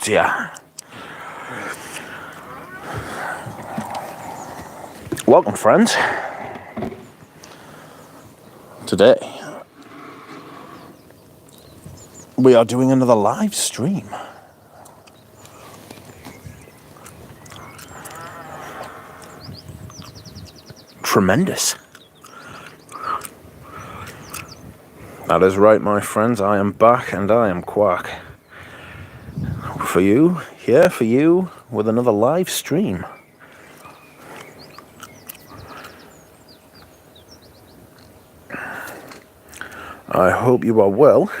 to you. Welcome, friends. Today, we are doing another live stream. Tremendous. That is right, my friends. I am back and I am Quack. For you, here for you, with another live stream. I hope you are well.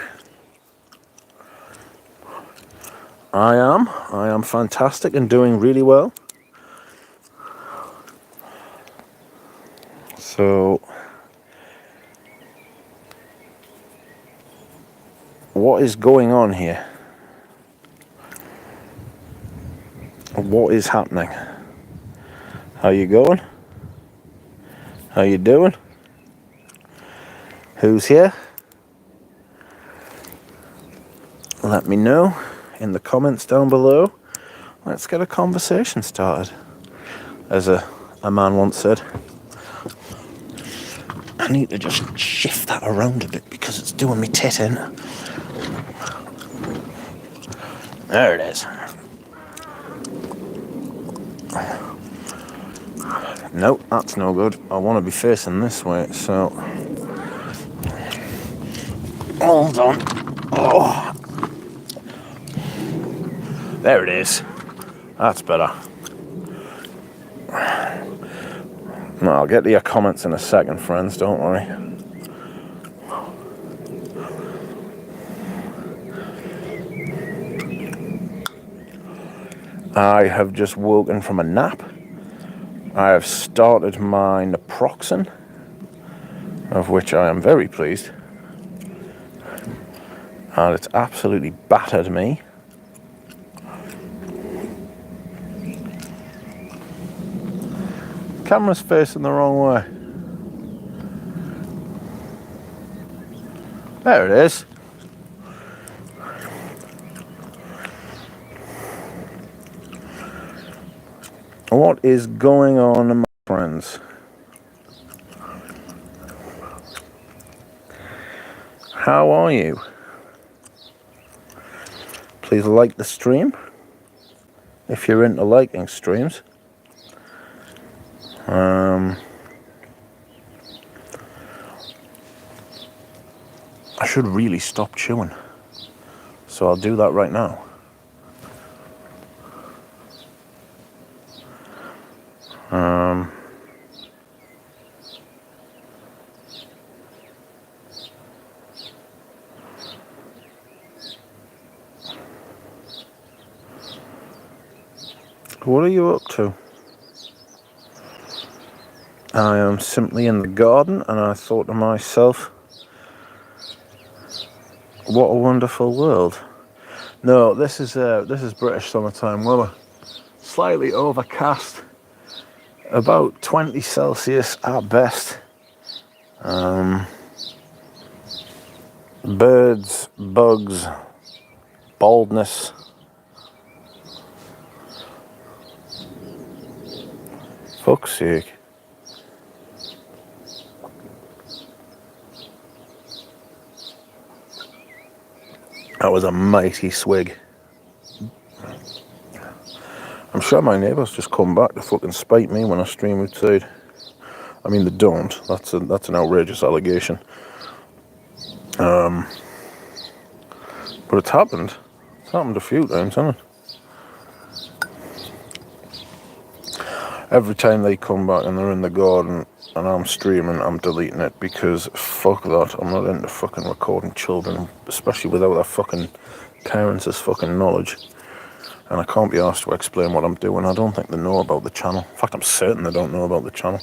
I am fantastic and doing really well. So, what is going on here? What is happening? How you going? How you doing? Who's here? Let me know in the comments down below. Let's get a conversation started. As a man once said, I need to just shift that around a bit because it's doing me tit in. There it is. Nope, that's no good. I want to be facing this way, so... Hold on. Oh. There it is. That's better. No, I'll get to your comments in a second, friends, don't worry. I have just woken from a nap. I have started my naproxen, of which I am very pleased. And it's absolutely battered me. Camera's facing the wrong way. There it is. What is going on, my friends? How are you? Please like the stream if you're into liking streams. I should really stop chewing, so I'll do that right now. What are you up to? I am simply in the garden, and I thought to myself, what a wonderful world. No, this is British summertime weather. Slightly overcast, about 20 Celsius at best. Birds, bugs, baldness. Fuck's sake. That was a mighty swig. I'm sure my neighbours just come back to fucking spite me when I stream outside. I mean, they don't. That's an outrageous allegation. But it's happened. It's happened a few times, hasn't it? Every time they come back and they're in the garden and I'm streaming, I'm deleting it because fuck that. I'm not into fucking recording children, especially without their fucking parents' fucking knowledge. And I can't be asked to explain what I'm doing. I don't think they know about the channel. In fact, I'm certain they don't know about the channel.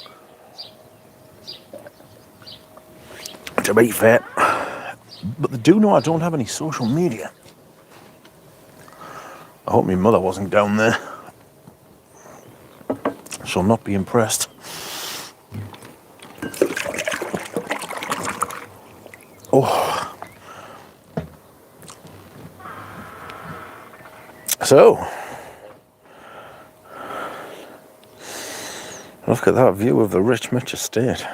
To be fair. But they do know I don't have any social media. I hope my mother wasn't down there. She'll not be impressed. Oh. So, look at that view of the Rich Mitch estate.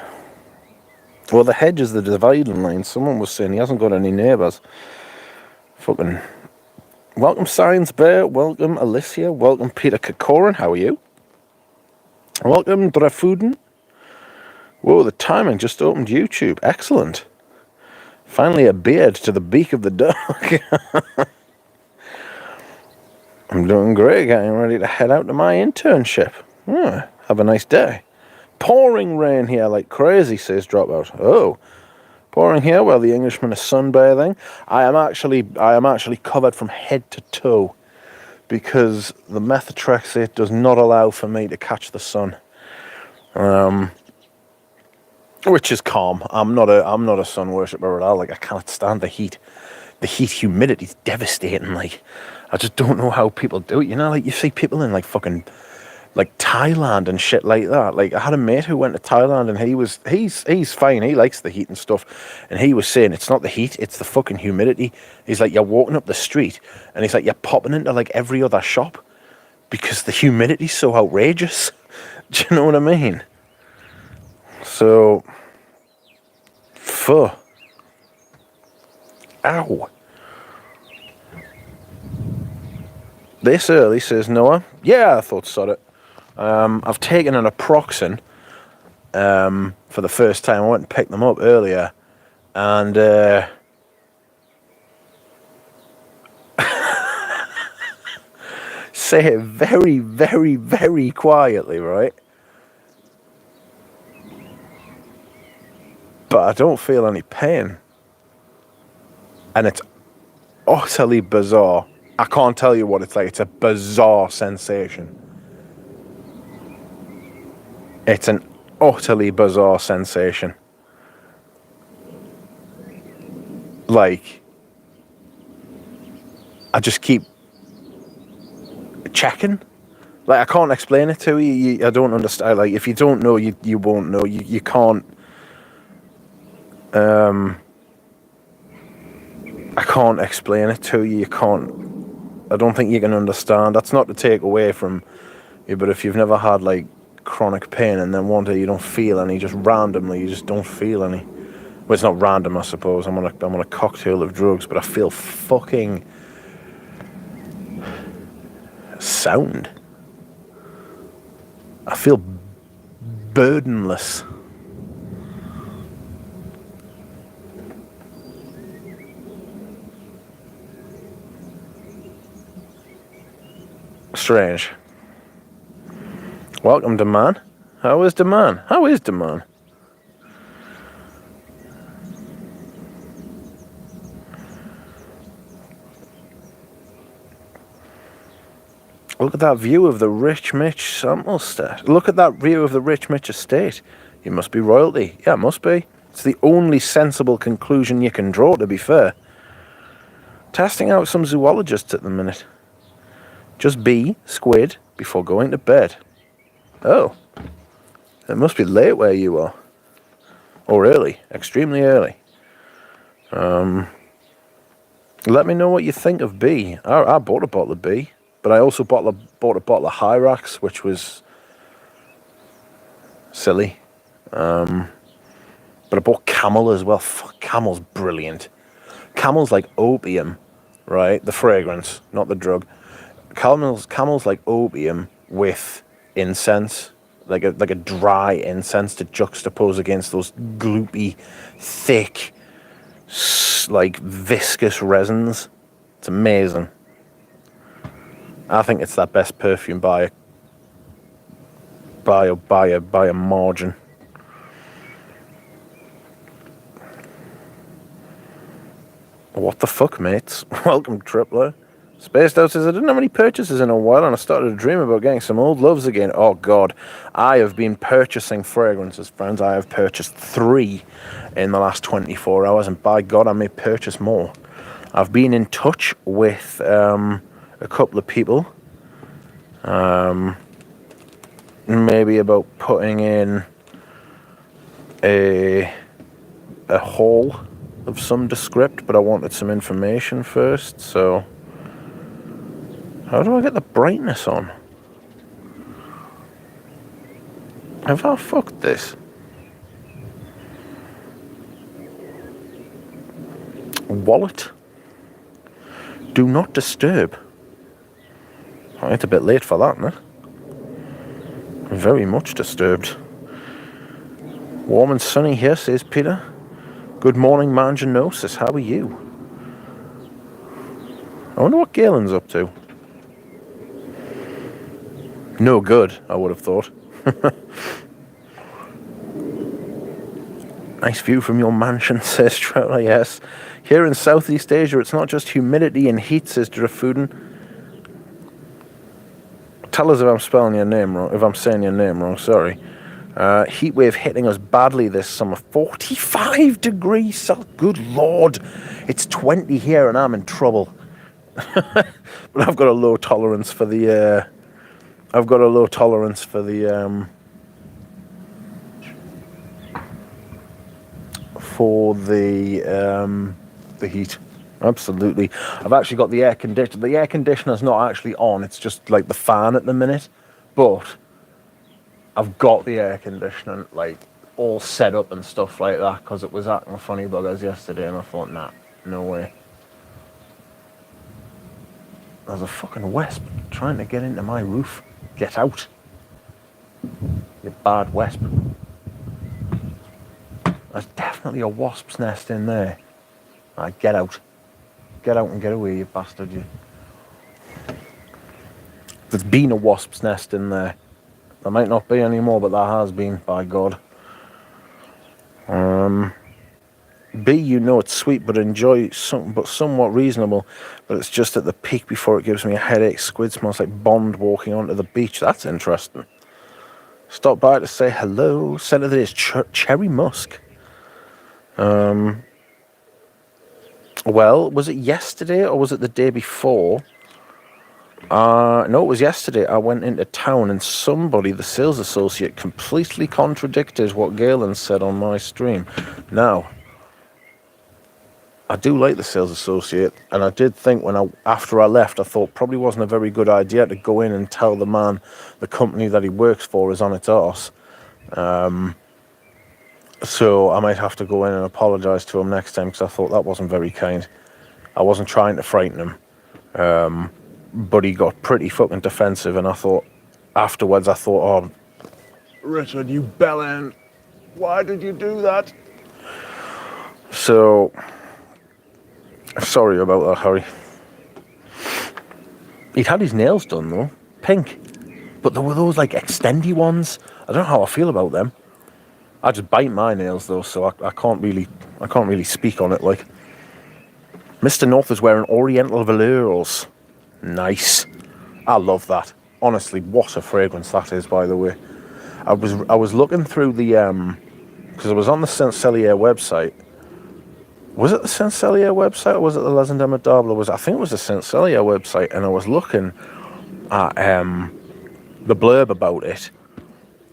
Well, the hedge is the dividing line. Someone was saying he hasn't got any neighbours. Fucking... Welcome, Science Bear. Welcome, Alicia. Welcome, Peter Kokorin. How are you? Welcome, Drafuden. Whoa, the timing just opened YouTube. Excellent. Finally a beard to the beak of the dog. I'm doing great, getting ready to head out to my internship. Have a nice day. Pouring rain here like crazy, says Dropout. Oh, pouring here while the Englishman is sunbathing. I am actually covered from head to toe because the methotrexate does not allow for me to catch the sun. Which is calm. I'm not a sun worshipper at all. Like, I can't stand the heat. The heat, humidity is devastating. Like, I just don't know how people do it. You know, like, you see people in like fucking like Thailand and shit like that. Like, I had a mate who went to Thailand and he's fine. He likes the heat and stuff. And he was saying it's not the heat, it's the fucking humidity. He's like, you're walking up the street and he's like, you're popping into like every other shop because the humidity's so outrageous. Do you know what I mean? So, ow. This early, says Noah. Yeah, I thought so. It. I've taken an Aproxin for the first time. I went and picked them up earlier, and say it very, very, very quietly, right? But I don't feel any pain. And it's utterly bizarre. I can't tell you what it's like. It's a bizarre sensation. It's an utterly bizarre sensation. Like, I just keep checking. Like, I can't explain it to you. I don't understand. Like, if you don't know, you won't know. You can't. I can't explain it to you. You can't. I don't think you can understand. That's not to take away from you, but if you've never had like chronic pain and then one day you don't feel any, just randomly you just don't feel any. Well, it's not random, I suppose. I'm on a cocktail of drugs, but I feel fucking sound. I feel burdenless. Strange. Welcome, Daman. How is Daman? How is Daman? Look at that view of the Rich Mitch sample stat. Look at that view of the Rich Mitch estate. You must be royalty. Yeah, it must be. It's the only sensible conclusion you can draw, to be fair. Testing out some zoologists at the minute. Just be squid before going to bed. Oh. It must be late where you are. Or early. Extremely early. Let me know what you think of B. I bought a bottle of B. But I also bought a bottle of Hyrax, which was silly. But I bought Camel as well. Fuck, Camel's brilliant. Camel's like opium, right? The fragrance, not the drug. Camel's like opium with incense, like a dry incense to juxtapose against those gloopy, thick, like viscous resins. It's amazing. I think it's that best perfume by a margin. What the fuck, mates? Welcome, Tripler. Spaced Out says, I didn't have any purchases in a while and I started to dream about getting some old loves again. Oh god, I have been purchasing fragrances, friends. I have purchased 3 in the last 24 hours and by god I may purchase more. I've been in touch with a couple of people, maybe about putting in a haul of some descript, but I wanted some information first, so How do I get the brightness on? Have I fucked this? Wallet. Do not disturb. Oh, it's a bit late for that, isn't it? Very much disturbed. Warm and sunny here, says Peter. Good morning, Manginosis. How are you? I wonder what Galen's up to. No good, I would have thought. Nice view from your mansion, says Trevor. Yes. Here in Southeast Asia, it's not just humidity and heat, says Drafuden. Tell us if I'm spelling your name wrong, if I'm saying your name wrong, sorry. Heat wave hitting us badly this summer. 45 degrees Celsius. Good Lord. It's 20 here and I'm in trouble. But I've got a low tolerance for the the heat. Absolutely. I've actually got the air conditioner. The air conditioner's not actually on. It's just like the fan at the minute. But I've got the air conditioner like all set up and stuff like that because it was acting funny buggers yesterday, and I thought, nah, no way. There's a fucking wasp trying to get into my roof. Get out. You bad wasp. There's definitely a wasp's nest in there. Right, get out. Get out and get away, you bastard, you. There's been a wasp's nest in there. There might not be anymore, but there has been, by God. B, you know it's sweet, but somewhat reasonable. But it's just at the peak before it gives me a headache. Squid smells like Bond walking onto the beach. That's interesting. Stop by to say hello. Scent of the day is cherry musk. Well, was it yesterday or was it the day before? No, it was yesterday. I went into town and somebody, the sales associate, completely contradicted what Galen said on my stream. Now, I do like the sales associate, and I did think after I left, I thought probably wasn't a very good idea to go in and tell the man the company that he works for is on its arse. So I might have to go in and apologise to him next time because I thought that wasn't very kind. I wasn't trying to frighten him. But he got pretty fucking defensive, and I thought, afterwards, oh, Richard, you bellend, why did you do that? So, sorry about that, Harry. He'd had his nails done, though, pink. But there were those, like, extendy ones. I don't know how I feel about them. I just bite my nails, though, so I can't really speak on it, like. Mr. North is wearing Oriental velours. Nice. I love that. Honestly, what a fragrance that is, by the way. I was looking through the because I was on the Saint-Celier website. Was it the Saint-Celier website or was it the Les Indomptables? I think it was the Saint-Celier website, and I was looking at the blurb about it,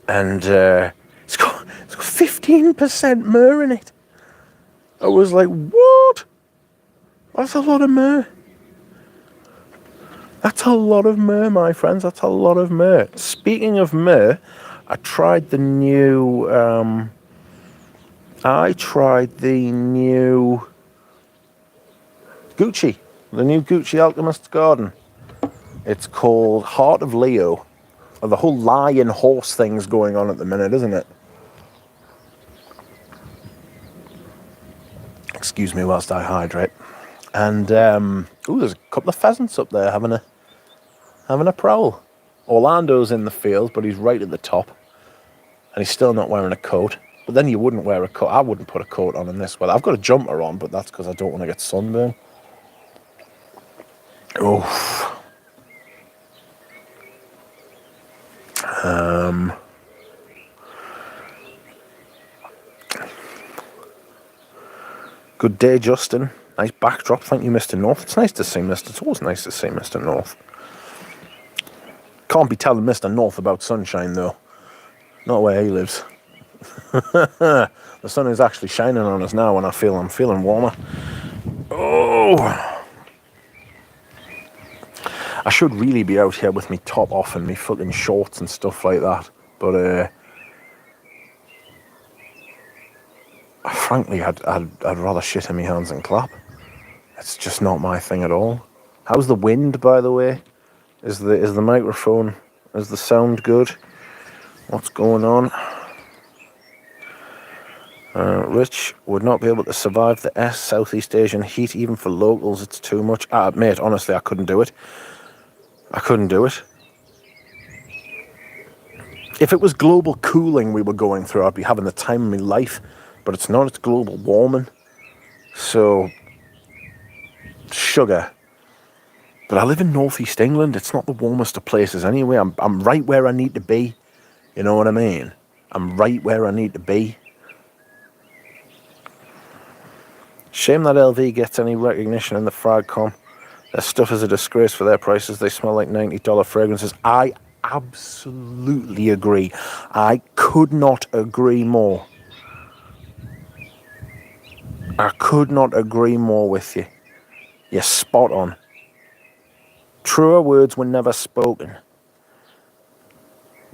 and it's got 15% myrrh in it. I was like, what? That's a lot of myrrh. That's a lot of myrrh, my friends. That's a lot of myrrh. Speaking of myrrh, I tried the new Gucci, the new Gucci Alchemist's Garden. It's called Heart of Leo. The whole lion horse thing's going on at the minute, isn't it? Excuse me whilst I hydrate. And there's a couple of pheasants up there having a prowl. Orlando's in the field, but he's right at the top, and he's still not wearing a coat. But then you wouldn't wear a coat. I wouldn't put a coat on in this weather. I've got a jumper on, but that's because I don't want to get sunburned. Oh. Good day, Justin. Nice backdrop. Thank you, Mr. North. It's nice to see Mr. It's always nice to see Mr. North. Can't be telling Mr. North about sunshine, though. Not where he lives. The sun is actually shining on us now, and I'm feeling warmer. Oh! I should really be out here with me top off and me fucking shorts and stuff like that. But frankly, I'd rather shit in my hands and clap. It's just not my thing at all. How's the wind, by the way? Is the microphone, is the sound good? What's going on? Rich would not be able to survive the Southeast Asian heat, even for locals. It's too much. Mate, honestly, I couldn't do it. I couldn't do it. If it was global cooling we were going through, I'd be having the time of my life. But it's not. It's global warming. So, sugar. But I live in northeast England. It's not the warmest of places anyway. I'm right where I need to be. You know what I mean? I'm right where I need to be. Shame that LV gets any recognition in the frag com. Their stuff is a disgrace for their prices. They smell like $90 fragrances. I absolutely agree. I could not agree more. I could not agree more with you. You're spot on. Truer words were never spoken.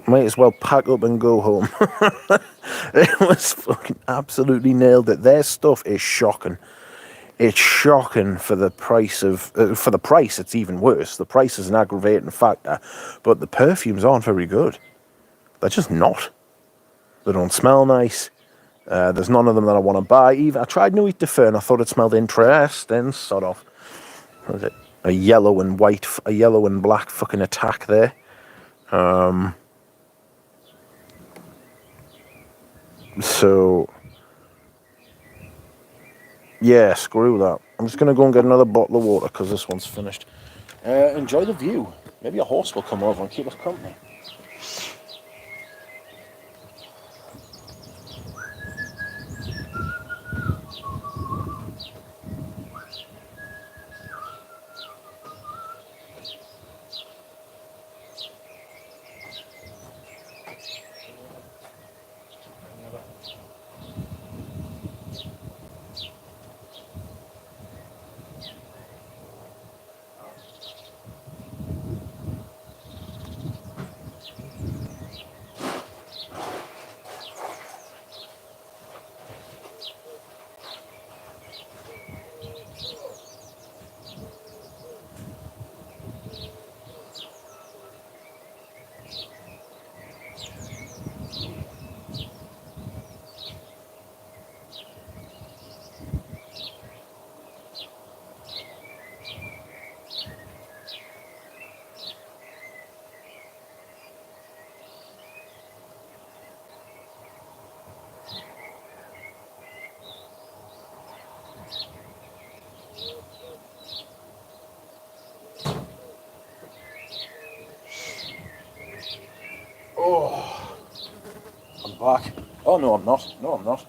Might as well pack up and go home. It was fucking absolutely nailed it. Their stuff is shocking. It's shocking for the price of... for the price, it's even worse. The price is an aggravating factor. But the perfumes aren't very good. They're just not. They don't smell nice. There's none of them that I want to buy. Even I tried Nuit de Fur and I thought it smelled interesting. Sort of. What is it? A yellow and white... a yellow and black fucking attack there. So... yeah, screw that. I'm just going to go and get another bottle of water because this one's finished. Enjoy the view. Maybe a horse will come over and keep us company. Oh, I'm back. Oh, no, I'm not. No, I'm not.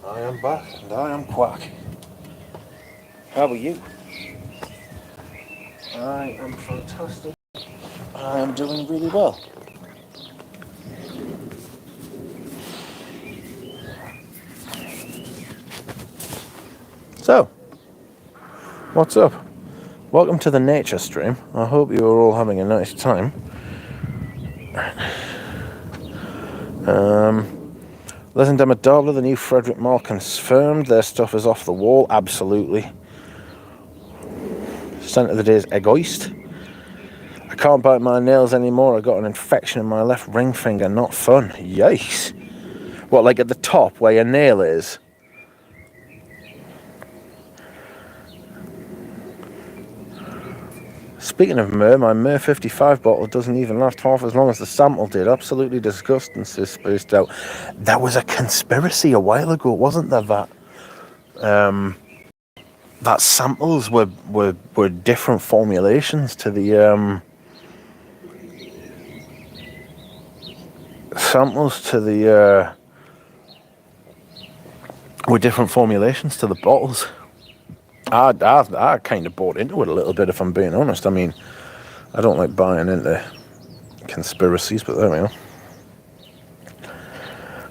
I am back and I am quack. How are you? I am fantastic. I am doing really well. So, what's up? Welcome to the nature stream. I hope you are all having a nice time. Listen to Madabla, the new Frederick Mall confirmed. Their stuff is off the wall, absolutely. Scent of the day is egoist. I can't bite my nails anymore. I got an infection in my left ring finger. Not fun. Yikes. What, like at the top where your nail is? Speaking of myrrh, my myrrh 55 bottle doesn't even last half as long as the sample did. Absolutely disgusting, says Spaced Out. There was a conspiracy a while ago, wasn't there, that samples were different formulations to the were different formulations to the bottles. I kind of bought into it a little bit, if I'm being honest. I mean, I don't like buying into conspiracies, but there we are.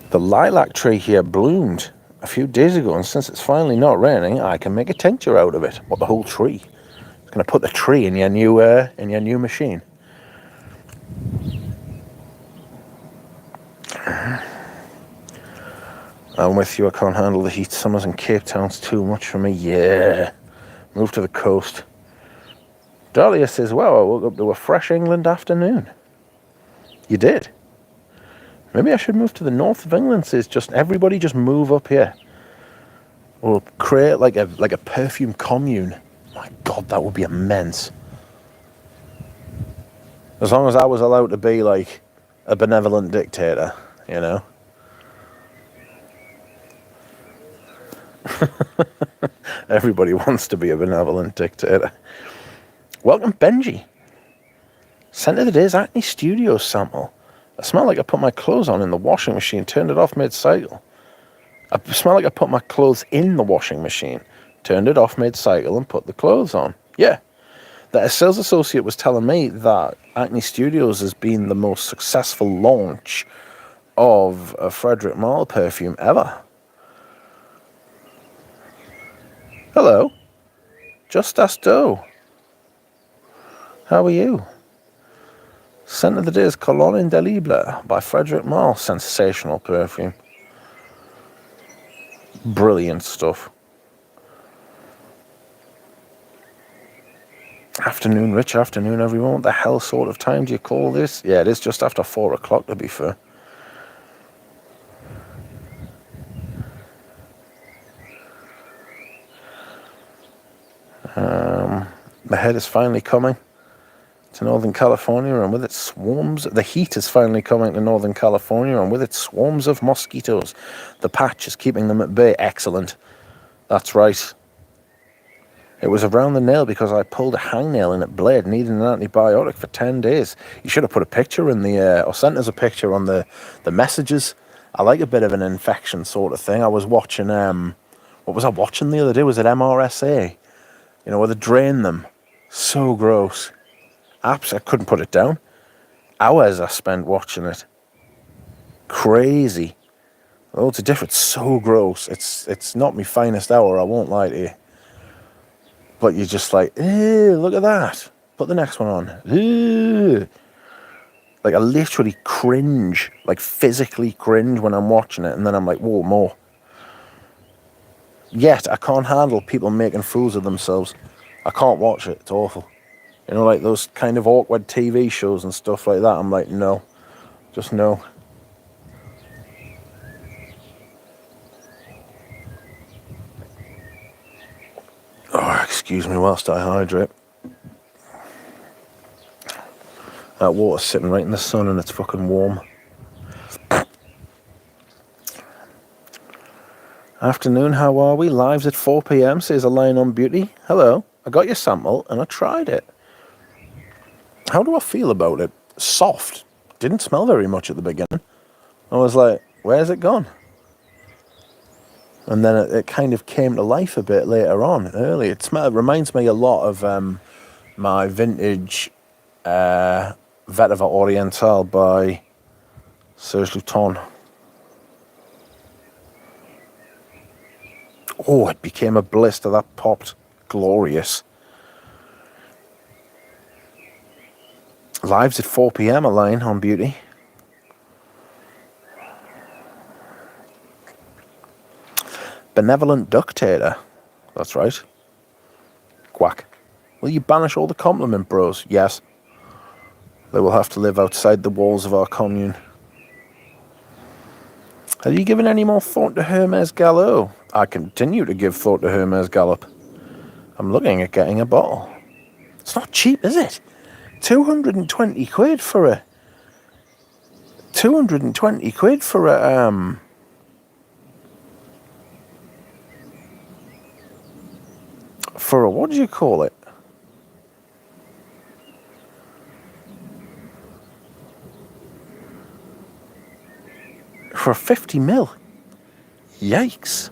The lilac tree here bloomed a few days ago, and since it's finally not raining, I can make a tincture out of it. What, the whole tree? I'm going to put the tree in your new machine. I'm with you. I can't handle the heat. Summers in Cape Town's too much for me. Yeah. Move to the coast. Dahlia says, wow, I woke up to a fresh England afternoon. You did? Maybe I should move to the north of England, says everybody just move up here. We'll create like a perfume commune. My God, that would be immense. As long as I was allowed to be like a benevolent dictator, you know. Everybody wants to be a benevolent dictator. Welcome, Benji. Scent of the day's Acne Studios sample. I smell like I put my clothes on in the washing machine, turned it off mid-cycle. I smell like I put my clothes in the washing machine, turned it off mid-cycle and put the clothes on. Yeah. A sales associate was telling me that Acne Studios has been the most successful launch of a Frederick Malle perfume ever. Hello. Just Ask Doe. How are you? Scent of the day is Cologne Indelible by Frederick Malle. Sensational perfume. Brilliant stuff. Afternoon, Rich. Afternoon, everyone. What the hell sort of time do you call this? Yeah, it is just after 4 o'clock, to be fair. The head is finally coming to Northern California, and with its swarms, the heat is finally coming to Northern California, and with its swarms of mosquitoes, the patch is keeping them at bay. Excellent. That's right. It was around the nail because I pulled a hangnail and it bled, needing an antibiotic for 10 days. You should have put a picture in the, or sent us a picture on the messages. I like a bit of an infection sort of thing. I was watching, what was I watching the other day? Was it MRSA? You know, where they drain them. So gross. I couldn't put it down. Hours I spent watching it. Crazy. Oh, it's a difference. So gross. It's not my finest hour, I won't lie to you. But you're just like, ew, look at that. Put the next one on. Ew. Like, I literally cringe, like physically cringe when I'm watching it, and then I'm like, whoa, more. Yet, I can't handle people making fools of themselves. I can't watch it. It's awful. You know, like those kind of awkward TV shows and stuff like that. I'm like, no. Just no. Oh, excuse me whilst I hydrate. That water's sitting right in the sun and it's fucking warm. Afternoon, how are we? Lives at 4 p.m, says a line on beauty. Hello, I got your sample and I tried it. How do I feel about it? Soft. Didn't smell very much at the beginning. I was like, where's it gone? And then it kind of came to life a bit later on, early. It reminds me a lot of my vintage Vetiver Oriental by Serge Luton. Oh, it became a blister that popped. Glorious. Lives at 4 p.m, a line on beauty. Benevolent Ductator. That's right. Quack. Will you banish all the compliment bros? Yes. They will have to live outside the walls of our commune. Have you given any more thought to Hermes Gallo? I continue to give thought to Hermes Gallop. I'm looking at getting a bottle. It's not cheap, is it? 220 quid for a... 220 quid for a, for a, what do you call it? For 50 mil. Yikes.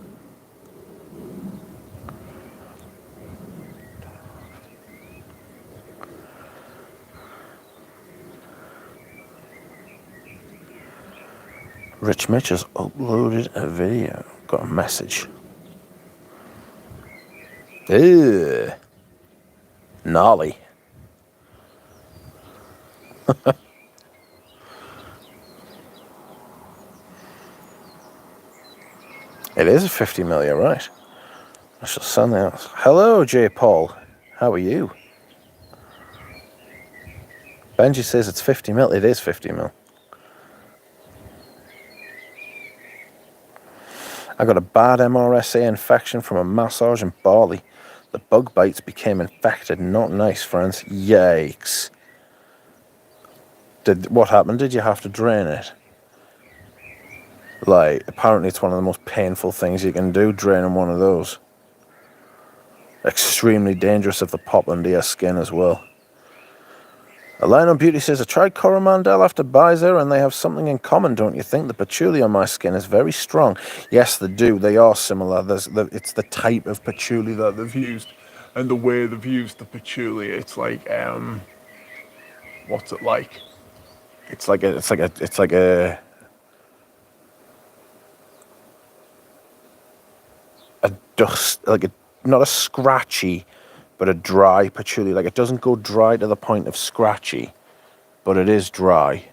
Rich Mitch has uploaded a video. Got a message. Ew. Gnarly. It is a 50 mil, you're right. I shall send that. Hello, J. Paul. How are you? Benji says it's 50 mil. It is 50 mil. I got a bad MRSA infection from a massage in Bali. The bug bites became infected. Not nice, friends. Yikes. What happened? Did you have to drain it? Like, apparently it's one of the most painful things you can do, draining one of those. Extremely dangerous if they pop under your skin as well. Alino Beauty says, I tried Coromandel after Bizer and they have something in common, don't you think? The patchouli on my skin is very strong. Yes, they do. They are similar. It's the type of patchouli that they've used and the way they've used the patchouli. It's like, what's it like? It's like a dust, not a scratchy, but a dry patchouli. Like, it doesn't go dry to the point of scratchy, but it is dry.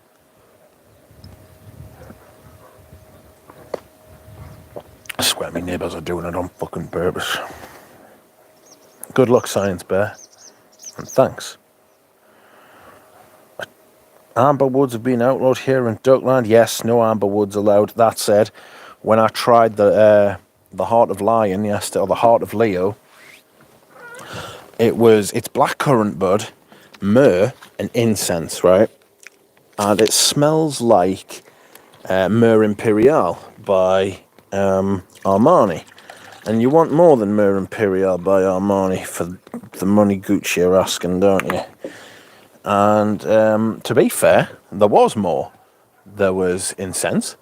I swear my neighbours are doing it on fucking purpose. Good luck, Science Bear, and thanks. Amber woods have been outlawed here in Duckland. Yes, no amber woods allowed. That said, when I tried the Heart of Lion yesterday, or the Heart of Leo, it's blackcurrant bud, myrrh, and incense, right? And it smells like Myrrh Imperial by Armani. And you want more than Myrrh Imperial by Armani for the money Gucci are asking, don't you? And to be fair, there was more. There was incense.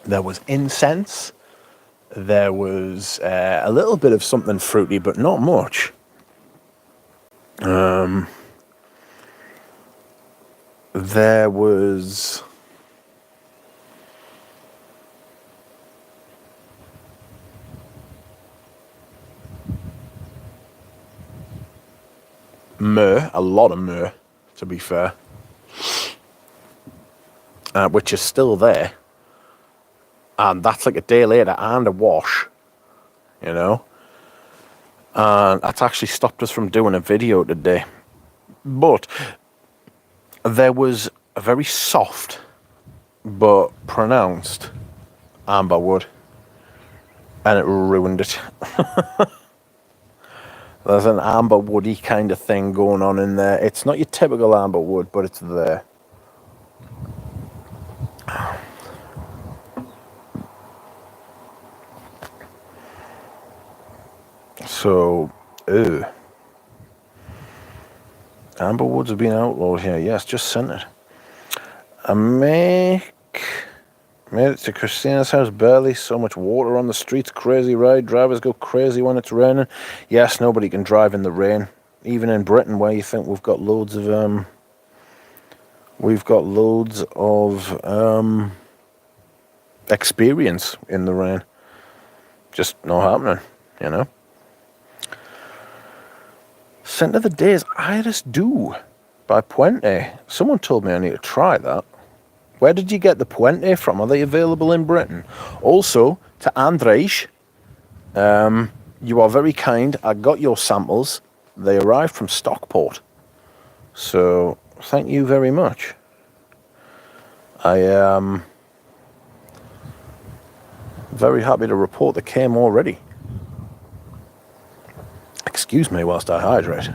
There was incense. There was a little bit of something fruity, but not much. There was myrrh, a lot of myrrh, to be fair, which is still there. And that's like a day later and a wash, you know. And that's actually stopped us from doing a video today. But there was a very soft but pronounced amber wood, and it ruined it. There's an amber woody kind of thing going on in there. It's not your typical amber wood, but it's there. So, amber woods have been outlawed here. Yes, just sent it. I made it to Christina's house barely. So much water on the streets. Crazy ride. Drivers go crazy when it's raining. Yes, nobody can drive in the rain. Even in Britain, where you think we've got loads of experience in the rain. Just not happening, you know. Scent of the Day is Iris Dew by Puente. Someone told me I need to try that. Where did you get the Puente from? Are they available in Britain? Also, to Andrej, you are very kind. I got your samples. They arrived from Stockport. So, thank you very much. I am very happy to report they came already. Excuse me whilst I hydrate.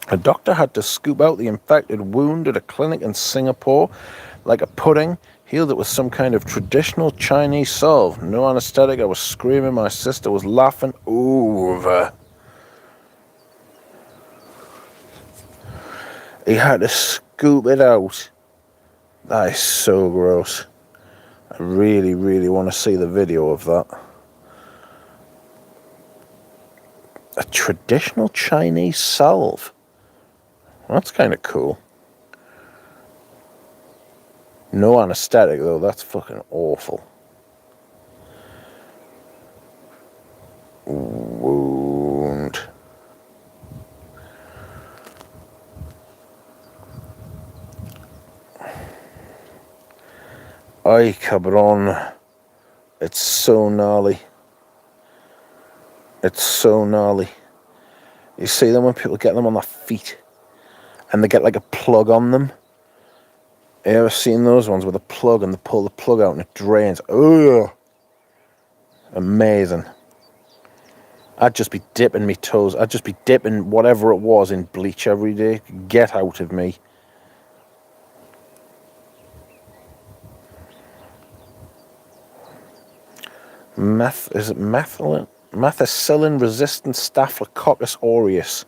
A doctor had to scoop out the infected wound at a clinic in Singapore like a pudding, healed it with some kind of traditional Chinese salve. No anesthetic, I was screaming, my sister was laughing. Ooh. He had to scoop it out. That is so gross. I really, really want to see the video of that. A traditional Chinese salve. That's kind of cool. No anesthetic though, that's fucking awful. Wound. Ay, cabron. It's so gnarly. It's so gnarly. You see them when people get them on their feet and they get like a plug on them? You ever seen those ones with a plug and they pull the plug out and it drains? Ugh! Amazing. I'd just be dipping my toes. I'd just be dipping whatever it was in bleach every day. Get out of me. Is it methicillin? Methicillin-resistant Staphylococcus aureus.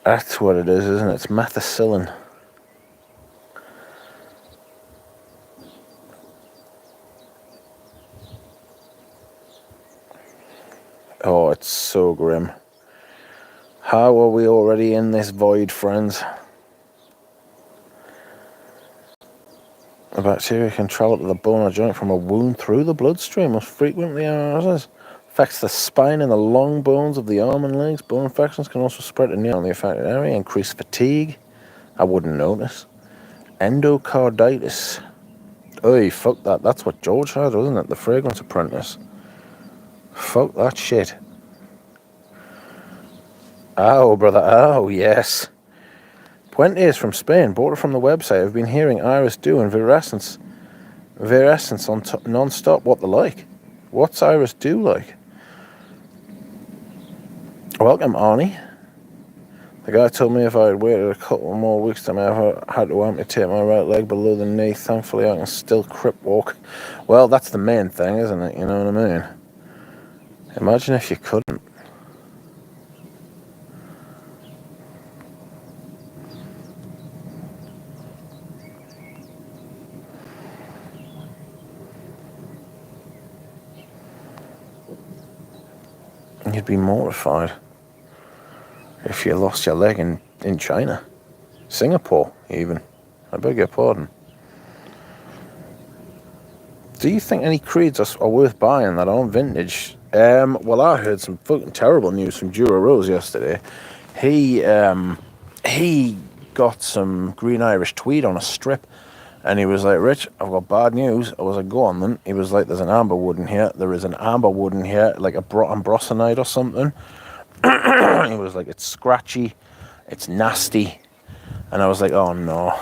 That's what it is, isn't it? It's methicillin. Oh, it's so grim. How are we already in this void, friends? A bacteria can travel to the bone or joint from a wound through the bloodstream. Most frequently, affects the spine and the long bones of the arm and legs. Bone infections can also spread to near the affected area, increase fatigue. I wouldn't notice. Endocarditis. Oy, fuck that. That's what George had, wasn't it? The Fragrance Apprentice. Fuck that shit. Ow, brother. Ow, yes. Puentes from Spain. Bought it from the website. I've been hearing Iris Dew and Virescence on non-stop. What the like? What's Iris Dew like? Welcome, Arnie. The guy told me if I had waited a couple more weeks, I may have had to amputate my right leg below the knee. Thankfully, I can still crip walk. Well, that's the main thing, isn't it? You know what I mean? Imagine if you couldn't. You'd be mortified if you lost your leg in China. Singapore, even. I beg your pardon. Do you think any creeds are worth buying that aren't vintage? Well, I heard some fucking terrible news from Dura Rose yesterday. He got some green Irish tweed on a strip, and he was like, Rich, I've got bad news. I was like, go on then. He was like, there's an amber wood in here. There is an amber wood in here, like a ambrosinite or something. He was like, it's scratchy, it's nasty. And I was like, oh no.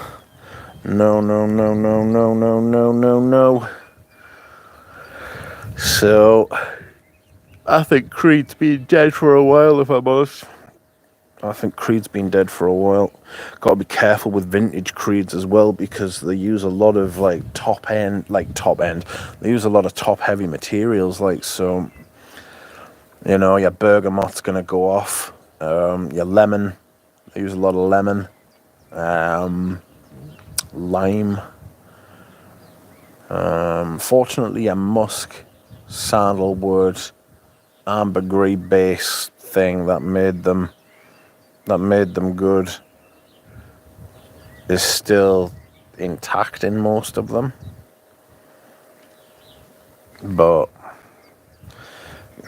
No. So, I think Creed's been dead for a while, if I'm honest. I think Creed's been dead for a while. Got to be careful with vintage Creeds as well, because they use a lot of top end. They use a lot of top heavy materials, so you know, your bergamot's gonna go off. Your lemon, they use a lot of lemon, lime. Fortunately, your musk, sandalwood, ambergris base thing that made them good is still intact in most of them. But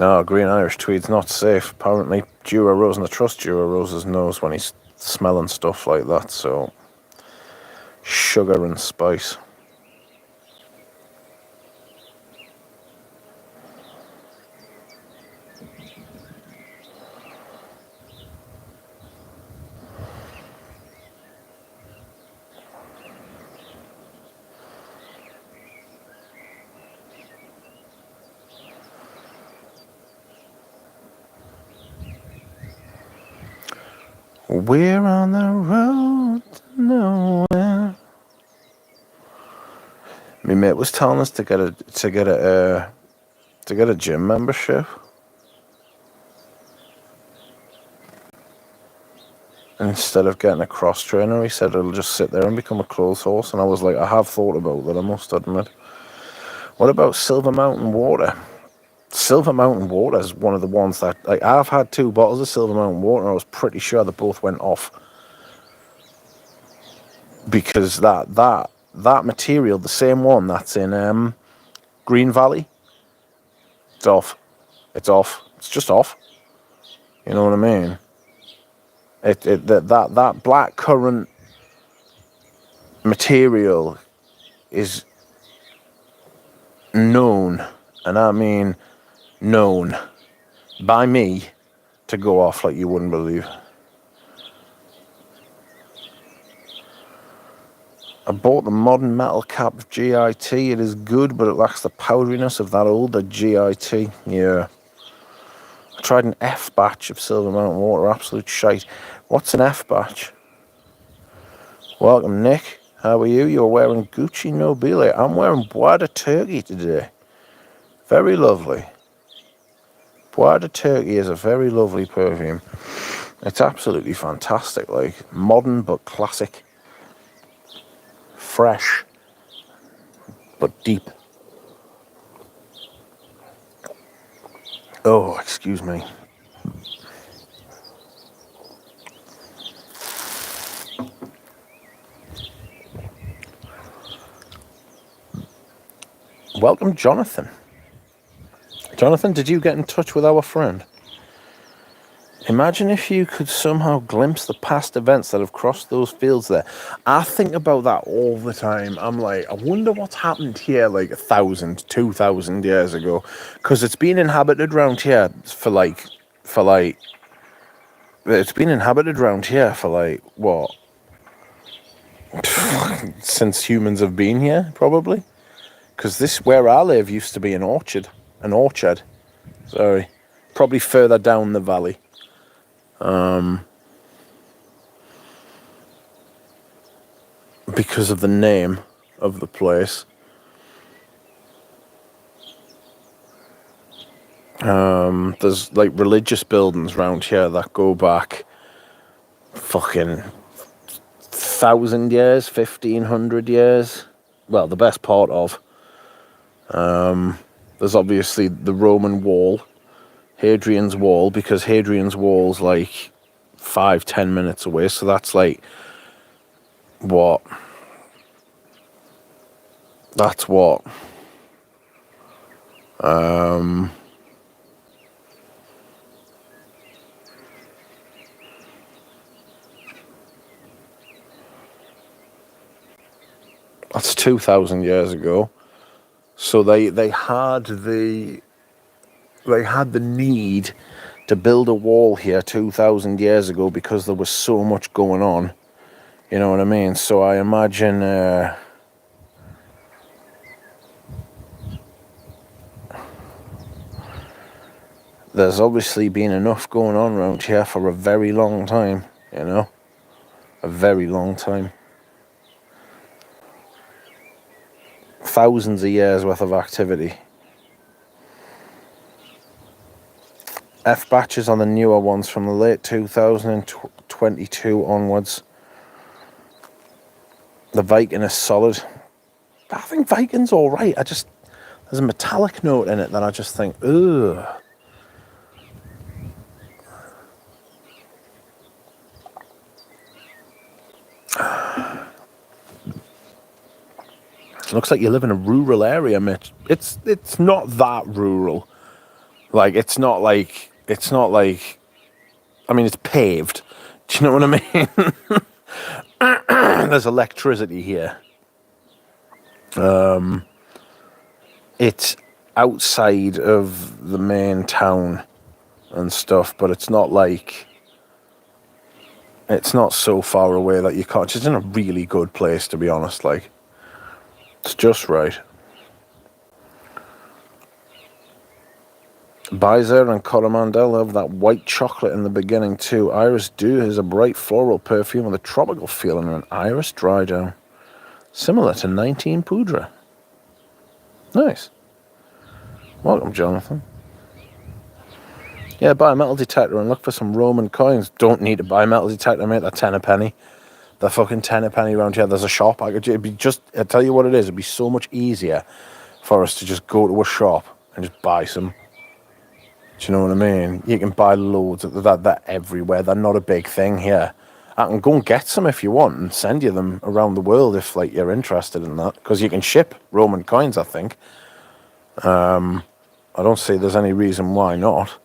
no, green Irish tweed's not safe. Apparently, Dura Rose, and I trust Dura Rose's nose when he's smelling stuff like that. So, sugar and spice. We're on the road to nowhere. My mate was telling us to get a gym membership. Instead of getting a cross trainer, he said it'll just sit there and become a clothes horse. And I was like, I have thought about that, I must admit. What about Silver Mountain Water? Silver Mountain Water is one of the ones that, like, I've had 2 bottles of Silver Mountain Water and I was pretty sure they both went off. Because that material, the same one that's in Green Valley, it's off. It's off. It's just off. You know what I mean? That black currant material is known, and I mean known, by me to go off like you wouldn't believe. I bought the modern metal cap of GIT. It is good, but it lacks the powderiness of that older GIT. Yeah. I tried an F batch of Silver Mountain Water. Absolute shite. What's an F batch? Welcome, Nick. How are you? You're wearing Gucci Nobile. I'm wearing Bois de Turkey today. Very lovely. Bois de Turkey is a very lovely perfume. It's absolutely fantastic. Like, modern but classic. Fresh but deep. Oh, excuse me. Welcome, Jonathan. Jonathan, did you get in touch with our friend? Imagine if you could somehow glimpse the past events that have crossed those fields there. I think about that all the time. I'm like, I wonder what's happened here like 1,000, 2,000 years ago. Because it's been inhabited around here it's been inhabited around here for like, what? Since humans have been here, probably. Because this, where I live, used to be an orchard. Sorry. Probably further down the valley. Because of the name of the place. There's like religious buildings around here that go back fucking 1,000 years, 1,500 years. Well, the best part of. There's obviously the Roman Wall, Hadrian's Wall, because Hadrian's Wall's like 5-10 minutes away, so that's like what? That's what? That's 2,000 years ago. So they had the need to build a wall here 2,000 years ago because there was so much going on. You know what I mean? So I imagine there's obviously been enough going on around here for a very long time, you know? A very long time. Thousands of years worth of activity. F batches on the newer ones from the late 2022 onwards. The Viking is solid. I think Viking's alright. There's a metallic note in it that I just think, ugh. Looks like you live in a rural area, Mitch. It's not that rural. Like, it's not like, I mean, it's paved. Do you know what I mean? There's electricity here. It's outside of the main town and stuff, but it's not like, it's not so far away that you can't. It's in a really good place, to be honest, like. It's just right. Bizer and Coromandel have that white chocolate in the beginning too. Iris Dew is a bright floral perfume with a tropical feel and an iris dry down. Similar to 19 Poudre. Nice. Welcome, Jonathan. Yeah, buy a metal detector and look for some Roman coins. Don't need to buy a metal detector, mate. They're 10 a penny. The fucking 10 a penny around here. There's a shop. I tell you what it is. It'd be so much easier for us to just go to a shop and just buy some. Do you know what I mean? You can buy loads of that. They're everywhere. They're not a big thing here. I can go and get some if you want and send you them around the world if like you're interested in that. Because you can ship Roman coins, I think. I don't see there's any reason why not.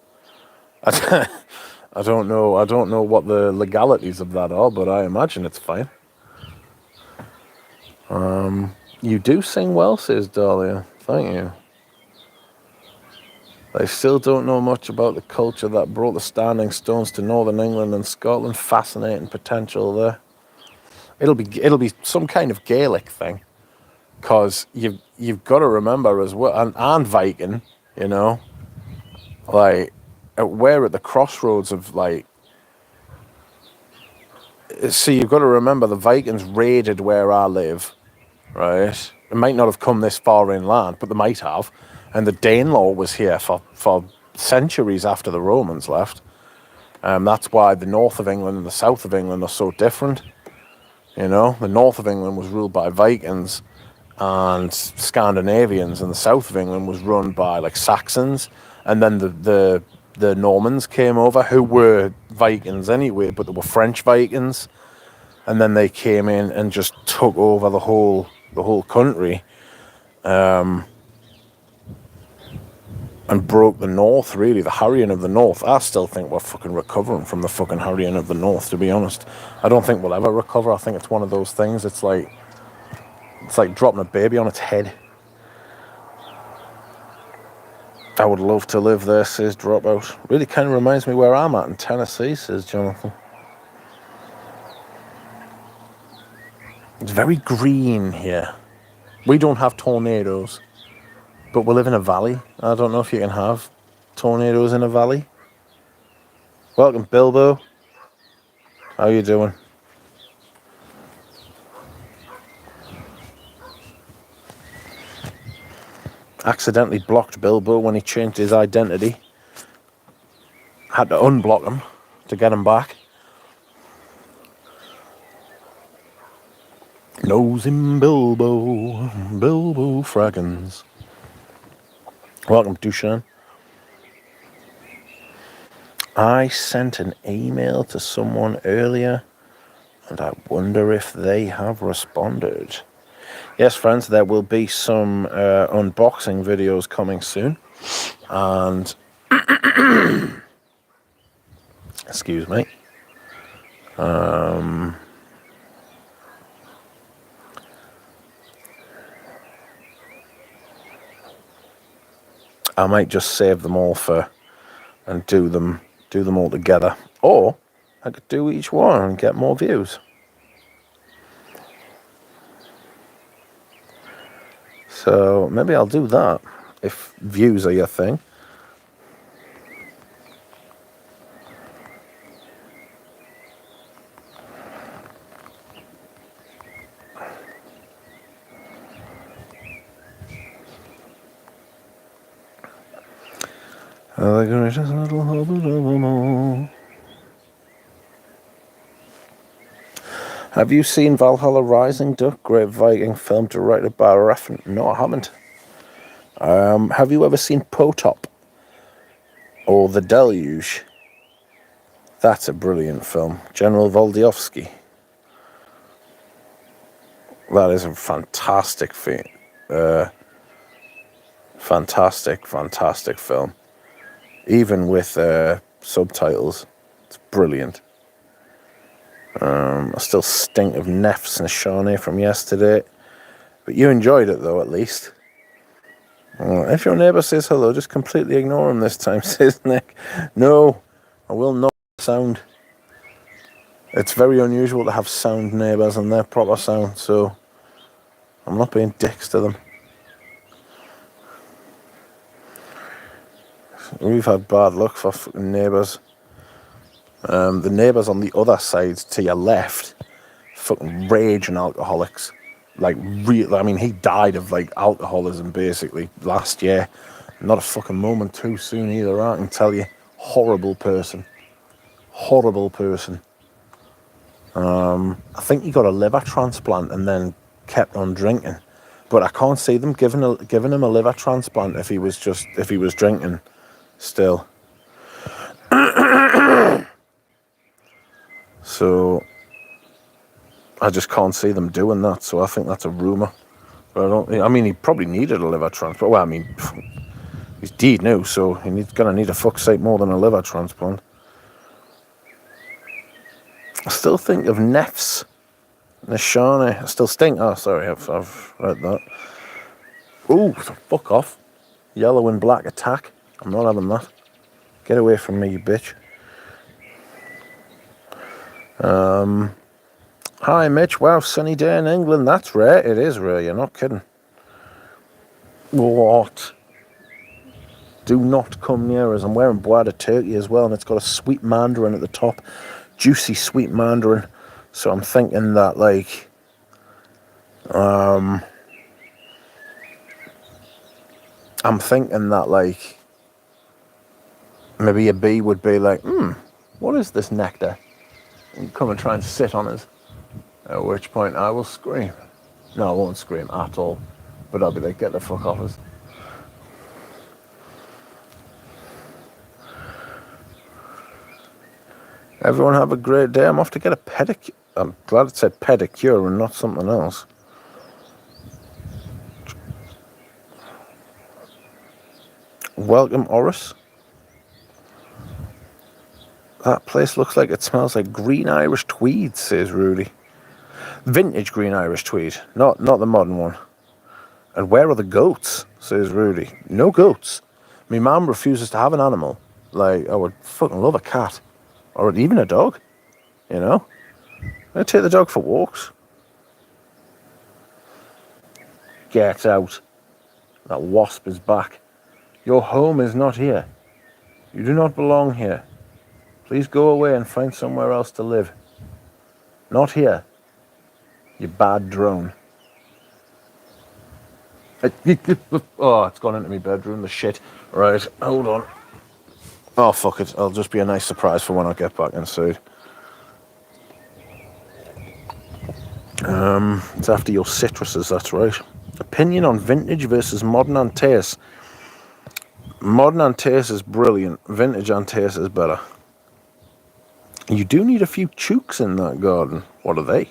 I don't know. I don't know what the legalities of that are, but I imagine it's fine. You do sing well, says Dahlia. Thank you. They still don't know much about the culture that brought the standing stones to Northern England and Scotland. Fascinating potential there. It'll be some kind of Gaelic thing, because you've got to remember as well, and Viking, you know, like we're at the crossroads of like. See, you've got to remember the Vikings raided where I live, right? It might not have come this far inland, but they might have. And the Danelaw was here for centuries after the Romans left. That's why the north of England and the south of England are so different. You know, the north of England was ruled by Vikings and Scandinavians, and the south of England was run by like Saxons. And then the Normans came over, who were Vikings anyway, but they were French Vikings. And then they came in and just took over the whole country. And broke the north, really, the harrying of the north. I still think we're fucking recovering from the fucking harrying of the north, to be honest. I don't think we'll ever recover. I think it's one of those things, it's like dropping a baby on its head. I would love to live there, says Dropout. Really kind of reminds me where I'm at in Tennessee, says Jonathan. It's very green here. We don't have tornadoes, but we live in a valley. I don't know if you can have tornadoes in a valley. Welcome, Bilbo. How you doing? Accidentally blocked Bilbo when he changed his identity. Had to unblock him to get him back. Knows him, Bilbo. Bilbo Fraggins. Welcome, Dushan. I sent an email to someone earlier, and I wonder if they have responded. Yes, friends, there will be some unboxing videos coming soon. And excuse me. I might just save them all and do them all together, or I could do each one and get more views. So maybe I'll do that if views are your thing. The greatest little hobbit of them all. Have you seen Valhalla Rising, Duck? Great Viking film directed by Refn. No, I haven't. Have you ever seen Potop or The Deluge? That's a brilliant film. General Voldyovsky. That is a fantastic film. Fantastic film. Even with subtitles, it's brilliant. I still stink of Neffs and Shawnee from yesterday, but you enjoyed it though, at least. If your neighbour says hello, just completely ignore him this time, says Nick. No, I will not sound. It's very unusual to have sound neighbours and they're proper sound, so I'm not being dicks to them. We've had bad luck for fucking neighbours. The neighbours on the other side to your left, fucking raging alcoholics. Like, real. I mean, he died of like alcoholism basically last year. Not a fucking moment too soon either, I can tell you. Horrible person. I think he got a liver transplant and then kept on drinking. But I can't see them giving him a liver transplant if he was drinking still. So I just can't see them doing that. So I think that's a rumour. But I mean, he probably needed a liver transplant. Well, I mean, he's dead now, so he's gonna need a fuck's sake more than a liver transplant. I still think of Neffs, Nishane. I still stink. Oh, sorry, I've read that. Ooh, fuck off. Yellow and black attack. I'm not having that. Get away from me, you bitch. Hi, Mitch. Wow, sunny day in England. That's rare. It is rare. You're not kidding. What? Do not come near us. I'm wearing Bois de Turkey as well, and it's got a sweet mandarin at the top. Juicy sweet mandarin. So I'm thinking that, like, maybe a bee would be like, what is this nectar? And come and try and sit on us. At which point I will scream. No, I won't scream at all. But I'll be like, get the fuck off us. Everyone have a great day. I'm off to get a pedicure. I'm glad it said pedicure and not something else. Welcome, Oris. That place looks like it smells like green Irish tweed, says Rudy. Vintage green Irish tweed, not the modern one. And where are the goats, says Rudy. No goats. My mum refuses to have an animal. Like, I would fucking love a cat. Or even a dog, you know? I take the dog for walks. Get out. That wasp is back. Your home is not here. You do not belong here. Please go away and find somewhere else to live. Not here. You bad drone. Oh, it's gone into my bedroom, the shit. Right, hold on. Oh, fuck it. It'll just be a nice surprise for when I get back inside. It's after your citruses, that's right. Opinion on vintage versus modern Antaeus. Modern Antaeus is brilliant. Vintage Antaeus is better. You do need a few chooks in that garden. What are they?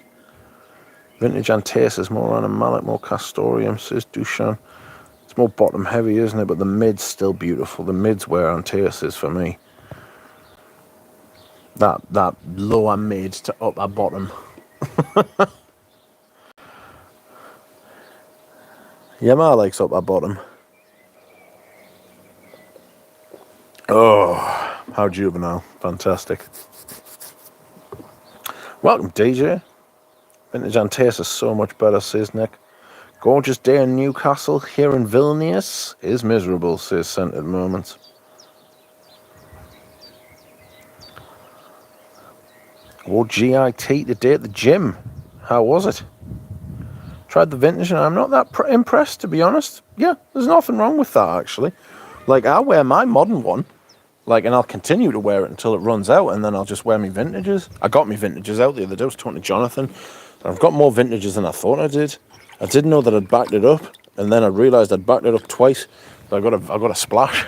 Vintage Antaeus is more animalic, more castoreum, says Dushan. It's more bottom heavy, isn't it? But the mid's still beautiful. The mid's where Antaeus is for me. That lower mid to upper bottom. Yeah, ma likes upper bottom. Oh, how juvenile. Fantastic. Welcome, DJ. Vintage Antaeus is so much better, says Nick. Gorgeous day in Newcastle. Here in Vilnius is miserable, says Scented Moments. Wore GIT today at the gym. How was it? Tried the vintage and I'm not that impressed, to be honest. Yeah, there's nothing wrong with that, actually. Like, I wear my modern one, like, and I'll continue to wear it until it runs out, and then I'll just wear my vintages. I got my vintages out the other day. I was talking to Jonathan. I've got more vintages than I thought I did. I didn't know that I'd backed it up, and then I realised I'd backed it up twice. So I got a splash.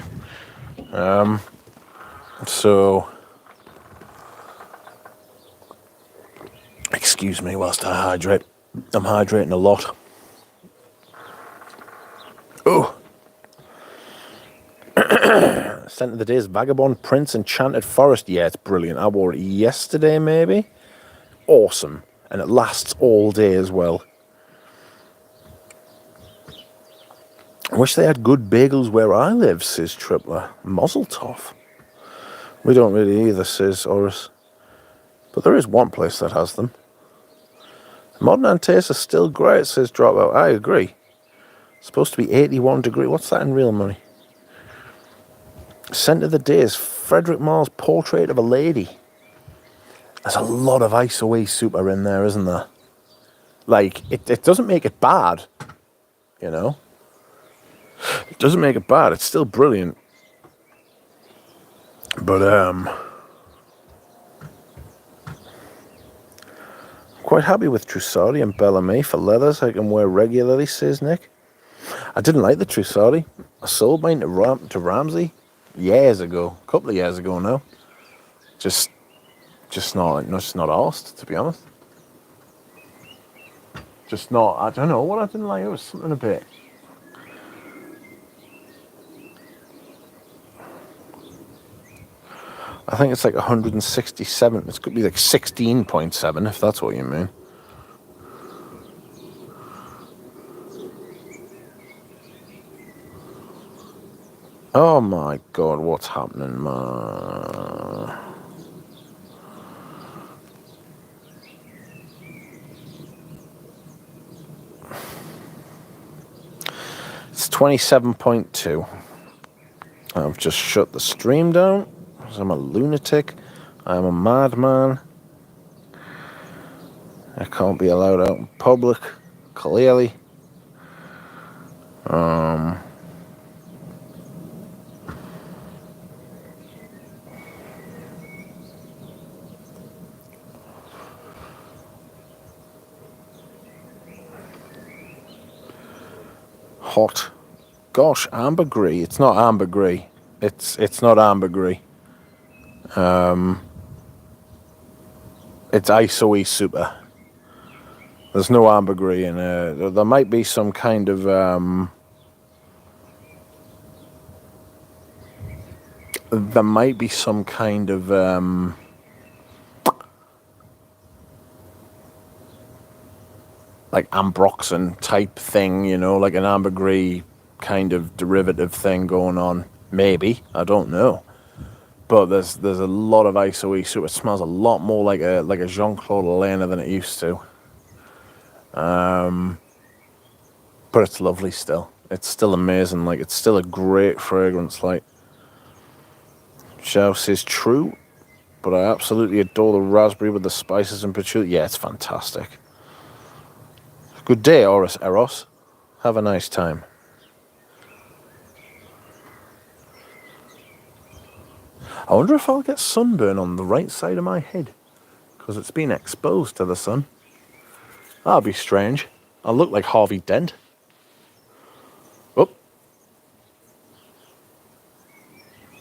So excuse me whilst I hydrate. I'm hydrating a lot. Oh. Scent of the day is Vagabond Prince Enchanted Forest. Yeah, it's brilliant. I wore it yesterday, maybe. Awesome. And it lasts all day as well. I wish they had good bagels where I live, says Tripler. Mazel tov. We don't really either, says Oris. But there is one place that has them. Modern Antaeus is still great, says Dropout. I agree. It's supposed to be 81 degrees. What's that in real money? Scent of the day is Frederick Marr's Portrait of a Lady. There's a lot of ISO-E super in there, isn't there? Like, it doesn't make it bad, you know? It doesn't make it bad. It's still brilliant. But, quite happy with Trussardi and Bellamy for leathers I can wear regularly, says Nick. I didn't like the Trussardi. I sold mine to Ramsey years ago. A couple of years ago now. Just not asked, to be honest. Just not. I don't know what I didn't like. It was something a bit. I think it's like 167. It could be like 16.7 if that's what you mean. Oh my god, what's happening, man? It's 27.2. I've just shut the stream down because I'm a lunatic. I'm a madman. I can't be allowed out in public, clearly. Hot. Gosh, ambergris. It's not ambergris. It's not ambergris. It's ISOE super. There's no ambergris in it. There might be some kind of like ambroxan type thing, you know, like an ambergris kind of derivative thing going on. Maybe, I don't know. But there's a lot of ISOE super. It smells a lot more like a Jean-Claude Elena than it used to. But it's lovely still. It's still amazing. Like, it's still a great fragrance. Like, Xiao says true, but I absolutely adore the raspberry with the spices and patchouli. Yeah, it's fantastic. Good day, Eros. Have a nice time. I wonder if I'll get sunburn on the right side of my head, because it's been exposed to the sun. That'll be strange. I'll look like Harvey Dent. Oh.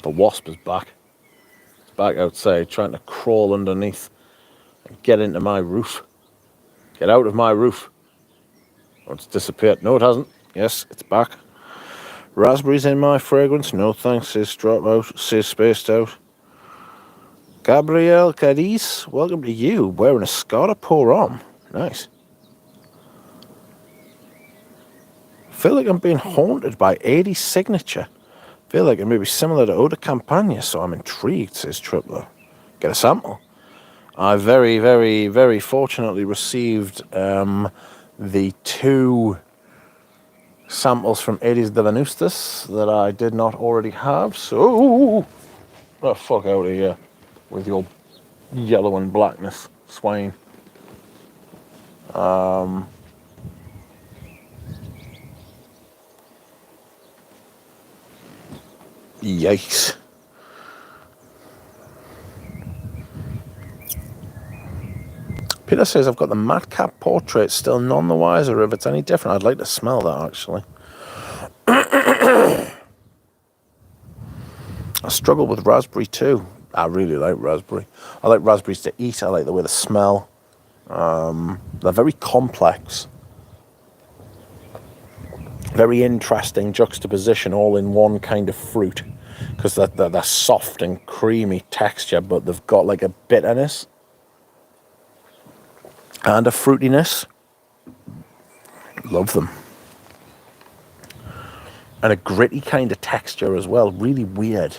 The wasp is back. It's back outside, trying to crawl underneath and get into my roof. Get out of my roof. Oh, it's disappeared. No, it hasn't. Yes, it's back. Raspberries in my fragrance? No thanks, says Dropout, says Spaced Out. Gabrielle Cadiz, welcome to you, wearing a Scarra Pour On. Nice. I feel like I'm being haunted by 80's signature. I feel like it may be similar to Eau de Campagne, so I'm intrigued, says Tripler. Get a sample. I very, very, very fortunately received the 2 samples from 80's de Venustus that I did not already have, so the fuck out of here with your yellow and blackness, swine. Yikes. Peter says, I've got the madcap portrait, still none the wiser if it's any different. I'd like to smell that, actually. I struggle with raspberry, too. I really like raspberry. I like raspberries to eat. I like the way they smell. They're very complex. Very interesting juxtaposition all in one kind of fruit. Because they're soft and creamy texture, but they've got like a bitterness. And a fruitiness. Love them. And a gritty kind of texture as well. Really weird.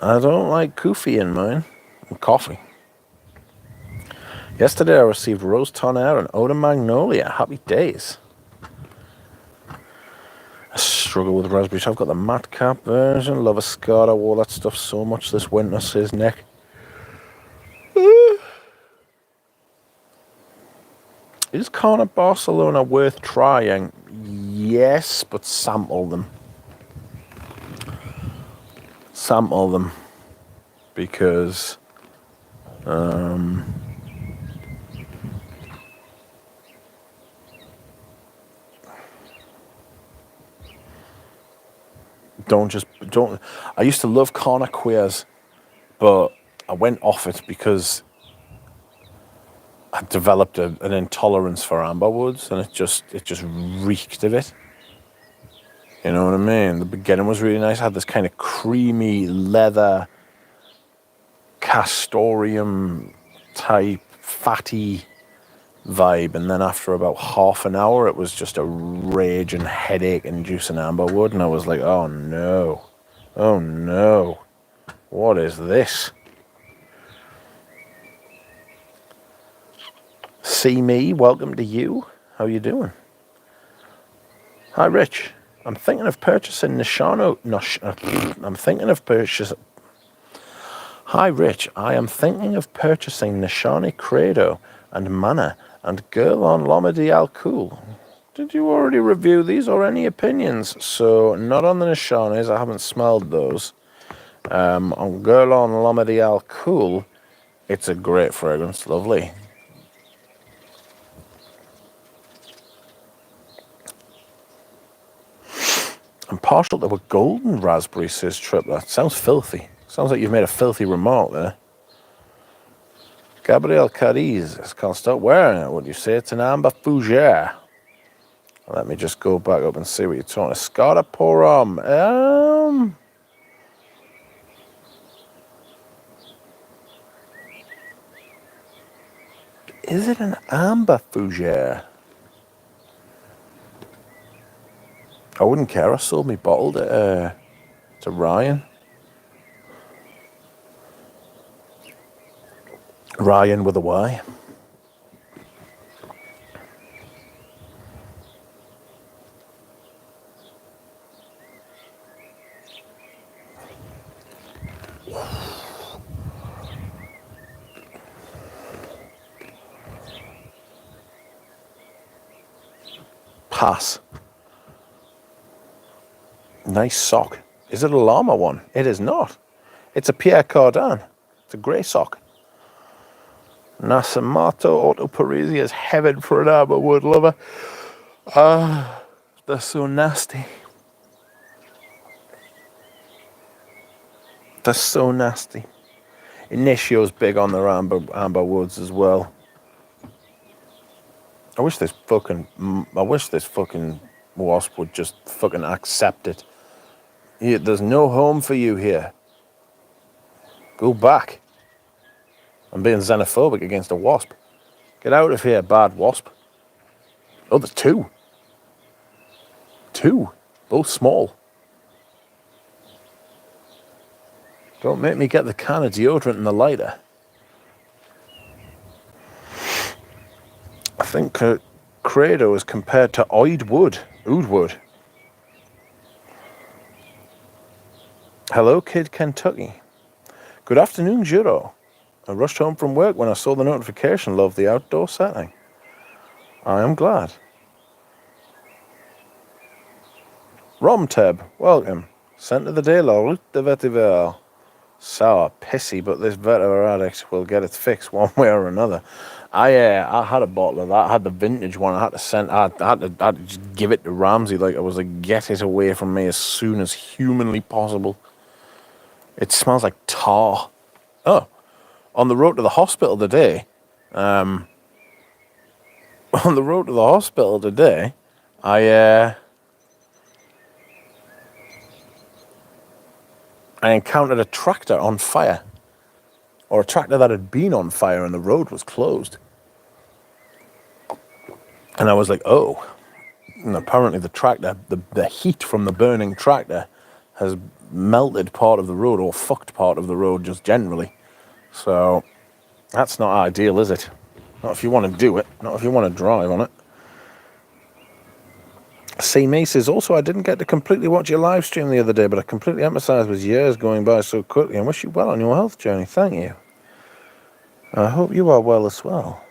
I don't like coffee in mine. And coffee. Yesterday I received Rose Tonnerre and Eau de Magnolia. Happy days. I struggle with raspberries. I've got the madcap version. Love a Scarra. Wore that stuff so much this winter, says Nick. Is Corner Barcelona worth trying? Yes, but sample them. Sample them. Because don't. I used to love Corner Queers, but I went off it because I developed an intolerance for amber woods, and it just reeked of it. You know what I mean? The beginning was really nice. I had this kind of creamy leather, castoreum type, fatty vibe, and then after about half an hour, it was just a raging headache inducing amber wood, and I was like, oh no, what is this? See me, welcome to you. How you doing? Hi, Rich. I'm thinking of purchasing Nishano. I'm thinking of purchasing. Hi, Rich. I am thinking of purchasing Nishani Credo and Mana and Girl on Lomadi Al Cool. Did you already review these or any opinions? So, not on the Nishanis. I haven't smelled those. On Girl on Lomadi Al Cool, it's a great fragrance. Lovely. I'm partial to a golden raspberry, says Tripler. Sounds filthy. Sounds like you've made a filthy remark there. Gabriel Cadiz can't stop wearing it. Would you say it's an amber fougere? Let me just go back up and see what you're talking about. Scarta Porum. Is it an amber fougere? I wouldn't care. I sold me bottled to Ryan. Ryan with a Y. Pass. Nice sock. Is it a llama one? It is not. It's a Pierre Cardin. It's a grey sock. Nasamato Auto Parisi is heaven for an amber wood lover. They're so nasty. They're so nasty. Initio's big on their amber woods as well. I wish this fucking wasp would just fucking accept it. There's no home for you here. Go back. I'm being xenophobic against a wasp. Get out of here, bad wasp. Oh, there's two. Two. Both small. Don't make me get the can of deodorant and the lighter. I think Credo is compared to Oud wood. Hello, Kid Kentucky. Good afternoon, Jiro. I rushed home from work when I saw the notification. Love the outdoor setting. I am glad. Romteb, welcome. Scent of the day, la route de vetiver. Sour, pissy, but this vetiver addict will get it fixed one way or another. I had a bottle of that. I had the vintage one. I had to just give it to Ramsey. Like, I was like, get it away from me as soon as humanly possible. It smells like tar. Oh, on the road to the hospital today. I encountered a tractor on fire. Or a tractor that had been on fire and the road was closed. And I was like, oh. And apparently the tractor, the heat from the burning tractor has melted part of the road or fucked part of the road just generally. So that's not ideal, is it? Not if you want to do it. Not if you want to drive on it. C. Me says, also, I didn't get to completely watch your live stream the other day, but I completely empathise with years going by so quickly and wish you well on your health journey. Thank you. I hope you are well as well.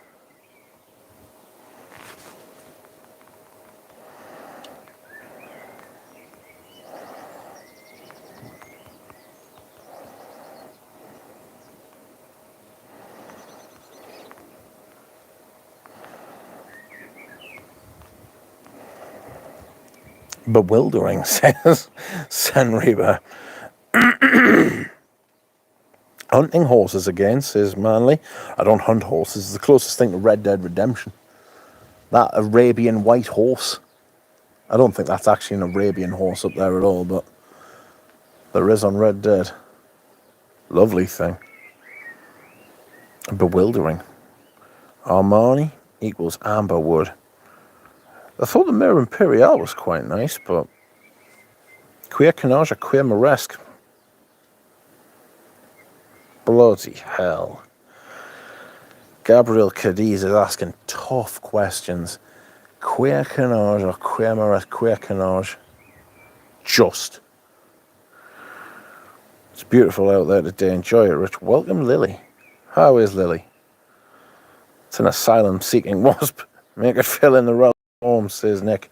Bewildering, says Senriba. Hunting horses again, says Manly. I don't hunt horses. It's the closest thing to Red Dead Redemption. That Arabian white horse. I don't think that's actually an Arabian horse up there at all, but there is on Red Dead. Lovely thing. Bewildering. Armani equals Amberwood. I thought the Mirror Imperial was quite nice, but Queer Canage or Queer Moresque? Bloody hell. Gabriel Cadiz is asking tough questions. Queer Canage or Queer Moresque? Queer Canage. Just. It's beautiful out there today. Enjoy it, Rich. Welcome, Lily. How is Lily? It's an asylum-seeking wasp. Make it fill in the realm home, says Nick.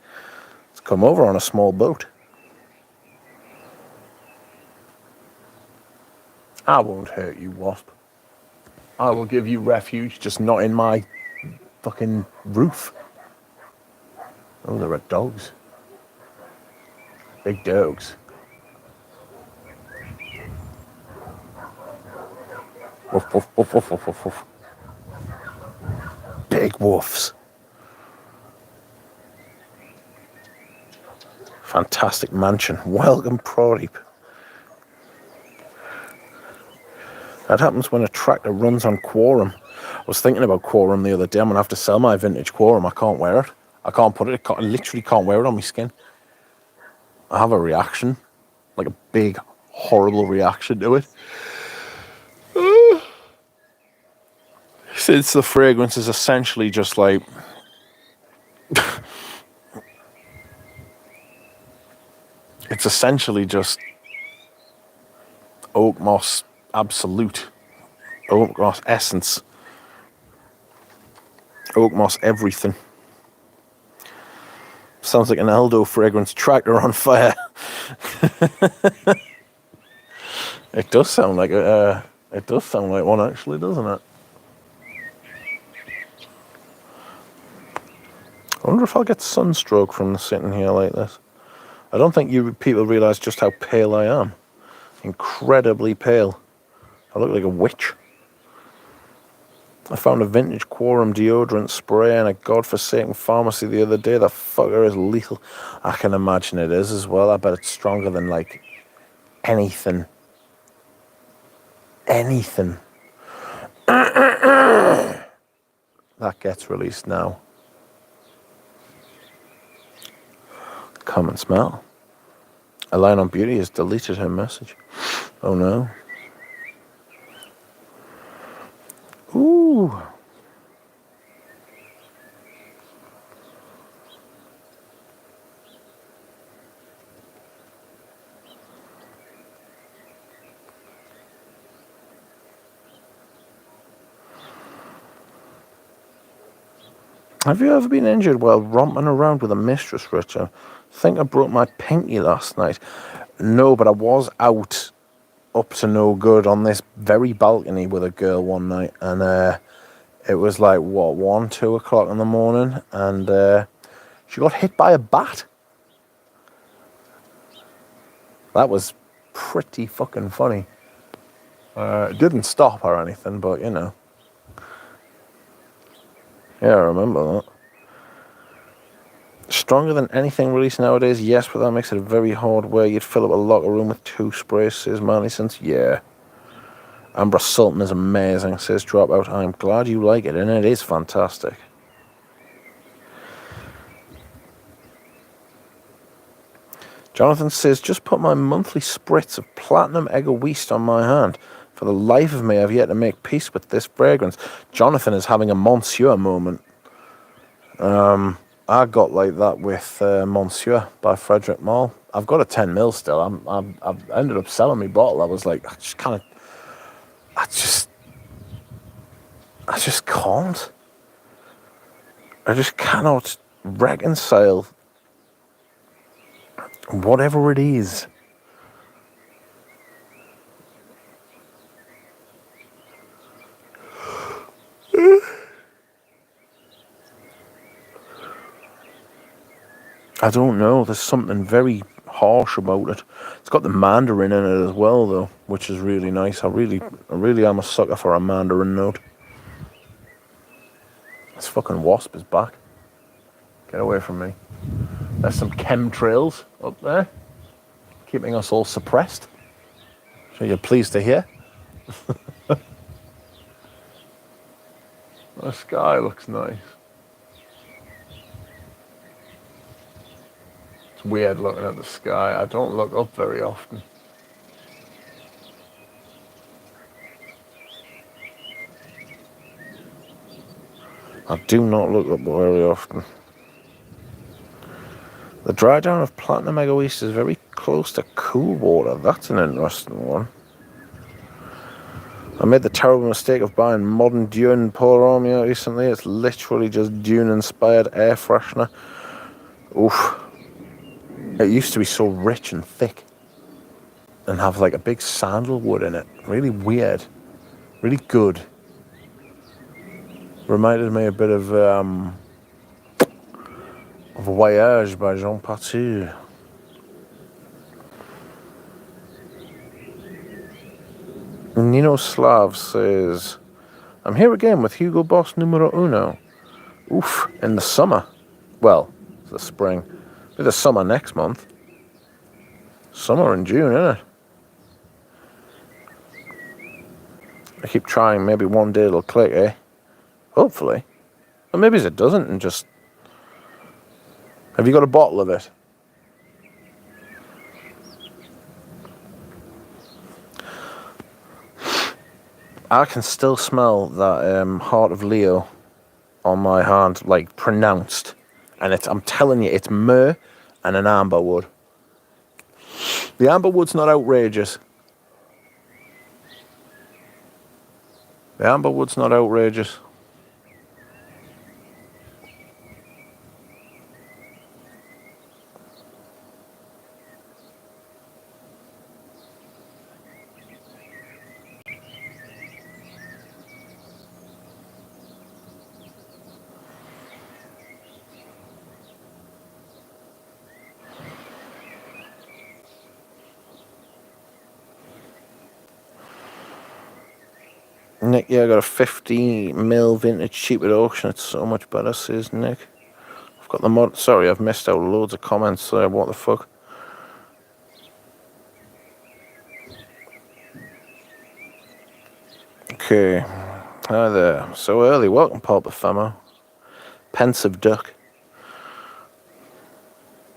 Let's come over on a small boat. I won't hurt you, wasp. I will give you refuge, just not in my fucking roof. Oh, there are dogs. Big dogs. Woof, woof, woof, woof, woof, woof, woof. Big woofs. Fantastic mansion. Welcome, Prodeep. That happens when a tractor runs on Quorum. I was thinking about Quorum the other day. I'm going to have to sell my vintage Quorum. I can't wear it. I can't put it. I literally can't wear it on my skin. I have a reaction. Like a big, horrible reaction to it. Since the fragrance is essentially just like... it's essentially just oak moss absolute. Oak moss essence. Oak moss everything. Sounds like an Aldo fragrance tractor on fire. It does sound like it does sound like one actually, doesn't it? I wonder if I'll get sunstroke from sitting here like this. I don't think you people realise just how pale I am. Incredibly pale. I look like a witch. I found a vintage Quorum deodorant spray in a godforsaken pharmacy the other day. The fucker is lethal. I can imagine it is as well. I bet it's stronger than, like, anything. Anything. That gets released now. Come and smell. A line on Beauty has deleted her message. Oh no. Ooh. Have you ever been injured while romping around with a mistress, Richard? I think I broke my pinky last night. No, but I was out up to no good on this very balcony with a girl one night, and it was like, what, 1, 2 o'clock in the morning, and she got hit by a bat. That was pretty fucking funny. It didn't stop or anything, but, you know. Yeah, I remember that. Stronger than anything released nowadays, yes, but that makes it a very hard way. You'd fill up a locker room with 2 sprays, says Manly Sense. Yeah. Ambra Sultan is amazing, says Dropout. I'm glad you like it, and it is fantastic. Jonathan says, just put my monthly spritz of Platinum Egoist on my hand. For the life of me, I've yet to make peace with this fragrance. Jonathan is having a Monsieur moment. I got like that with Monsieur by Frederick Malle. I've got a 10ml still. I've ended up selling my bottle. I was like, I just can't. I just cannot reconcile whatever it is. I don't know. There's something very harsh about it. It's got the mandarin in it as well, though, which is really nice. I really am a sucker for a mandarin note. This fucking wasp is back. Get away from me. There's some chemtrails up there, keeping us all suppressed. So you're pleased to hear. The sky looks nice. It's weird looking at the sky. I don't look up very often. I do not look up very often. The dry down of Platinum Egg East is very close to cool water. That's an interesting one. I made the terrible mistake of buying modern Dune Polar Army recently. It's literally just Dune-inspired air freshener. Oof. It used to be so rich and thick and have like a big sandalwood in it. Really weird. Really good. Reminded me a bit of Voyage by Jean Paty. Nino Slav says, I'm here again with Hugo Boss numero uno. Oof, in the summer. Well, it's the spring. It's the summer next month. Summer in June, isn't it? I keep trying, maybe one day it'll click, eh? Hopefully. Or maybe it doesn't and just... Have you got a bottle of it? I can still smell that Heart of Leo on my hand, like pronounced. And I'm telling you, it's myrrh and an amber wood. The amber wood's not outrageous. The amber wood's not outrageous. Nick, yeah, I got a 50mm vintage cheap at auction. It's so much better, says Nick. I've got the mod. Sorry, I've missed out loads of comments there. What the fuck? Okay. Hi there. So early. Welcome, Pulp Ephemer. Pensive Duck.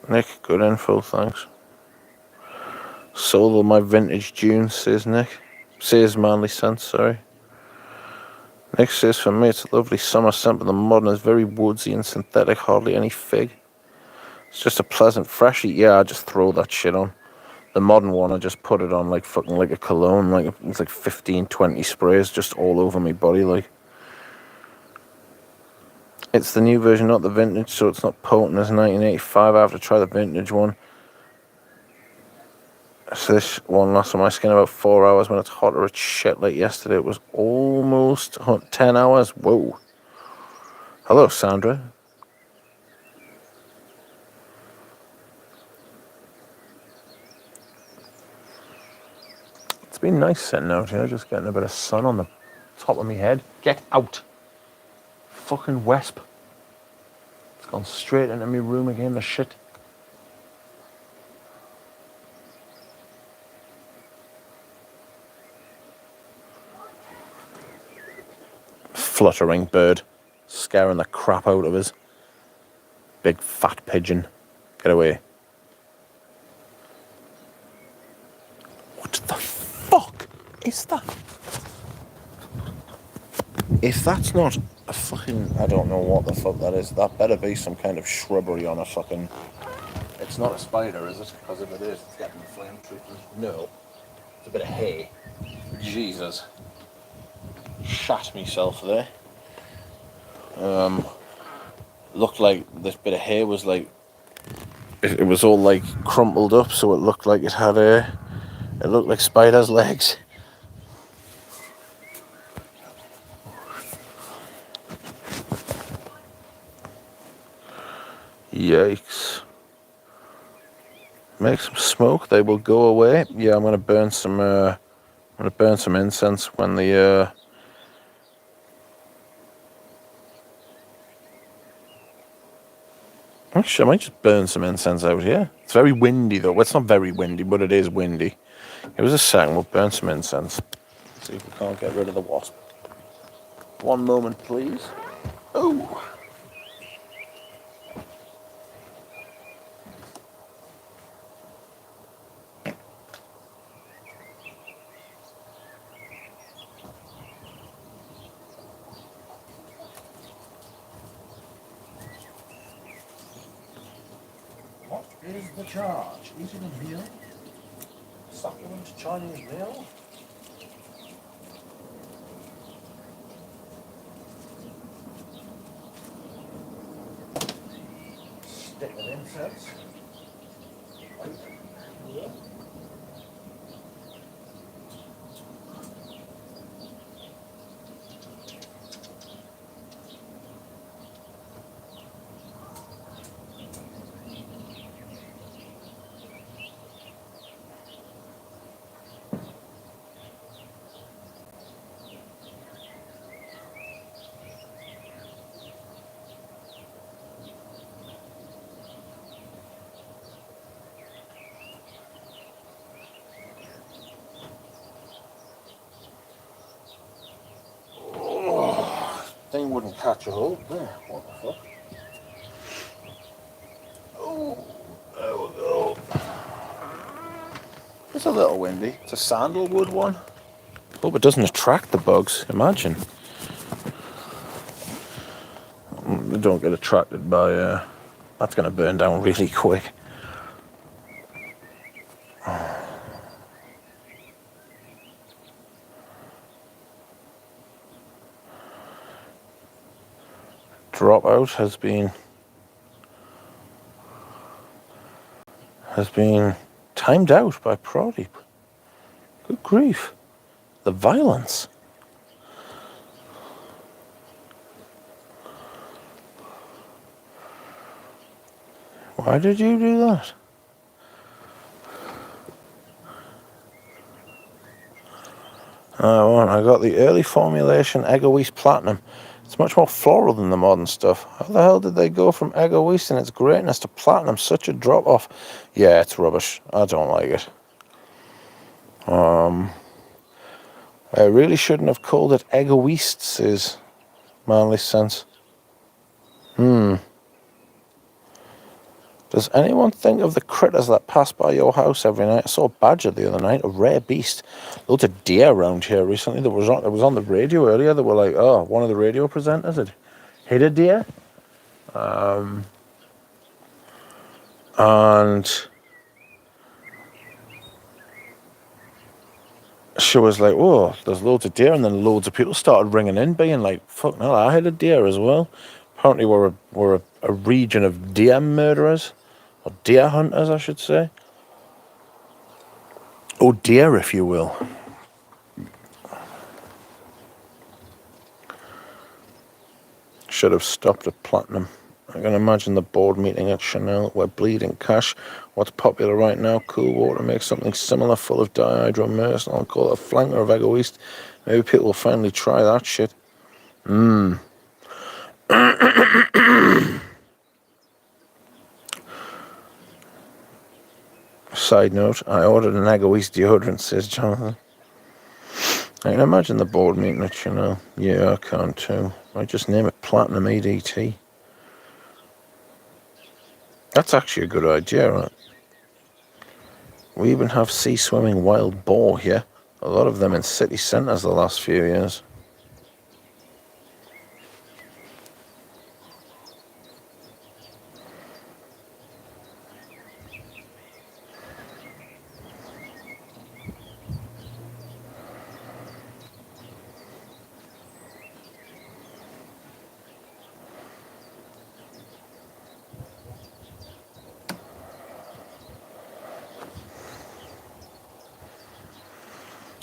Nick, good info, thanks. Sold all my vintage June, says Nick. Says Manly Sense, sorry. Nick says, for me, it's a lovely summer scent, but the modern is very woodsy and synthetic, hardly any fig. It's just a pleasant freshy. Yeah, I just throw that shit on. The modern one, I just put it on like fucking like a cologne. Like it's like 15, 20 sprays just all over my body. Like it's the new version, not the vintage, so it's not potent as 1985. I have to try the vintage one. So this one lasts on my skin about 4 hours. When it's hotter as shit like yesterday, it was almost 10 hours. Whoa. Hello, Sandra. It's been nice sitting out here, just getting a bit of sun on the top of my head. Get out. Fucking wesp. It's gone straight into my room again, the shit. Fluttering bird, scaring the crap out of us. Big fat pigeon. Get away. What the fuck is that? If that's not a fucking... I don't know what the fuck that is. That better be some kind of shrubbery on a fucking... It's not a spider, is it? Because if it is, it's getting the flame treatment. No. It's a bit of hay. Jesus. Shat myself there. Looked like this bit of hair was like it was all like crumpled up, so it looked like it had it looked like spider's legs. Yikes. make some smoke. They will go away. Yeah, I'm gonna burn some. I'm gonna burn some incense when the. Actually, I might just burn some incense out here. It's very windy though. Well, it's not very windy, but it is windy. Give us a second. We'll burn some incense. See if we can't get rid of the wasp. One moment, please. Oh. What is the charge? Eating a meal? Succulent Chinese meal? Stick of incense. Yeah. Thing wouldn't catch a hold there. What the fuck? Oh, there we go. It's a little windy. It's a sandalwood one. Hope it doesn't attract the bugs. Imagine. They don't get attracted by. That's going to burn down really quick. Dropout has been timed out by Pradeep. Good grief. The violence. Why did you do that? I got the early formulation Egoist Platinum. It's much more floral than the modern stuff. How the hell did they go from Egoist and its greatness to Platinum? Such a drop off. Yeah, it's rubbish. I don't like it. I really shouldn't have called it Egoist, says Manly Sense. Does anyone think of the critters that pass by your house every night? I saw a badger the other night, a rare beast. Loads of deer around here recently. There was on the radio earlier. They were like, oh, one of the radio presenters had hit a deer. And she was like, oh, there's loads of deer. And then loads of people started ringing in, being like, fuck no, I hit a deer as well. Apparently we're a region of deer murderers. Or deer hunters, I should say. Oh, deer, if you will. Should have stopped at Platinum. I can imagine the board meeting at Chanel. We're bleeding cash. What's popular right now? Cool water. Make something similar, full of dihydromerce. I'll call it a flanker of Egoist. Maybe people will finally try that shit. Side note, I ordered an Egoist deodorant, says Jonathan. I can imagine the board meeting at Chanel. Yeah, I can too. I just name it Platinum EDT. That's actually a good idea, right? We even have sea-swimming wild boar here. A lot of them in city centres the last few years.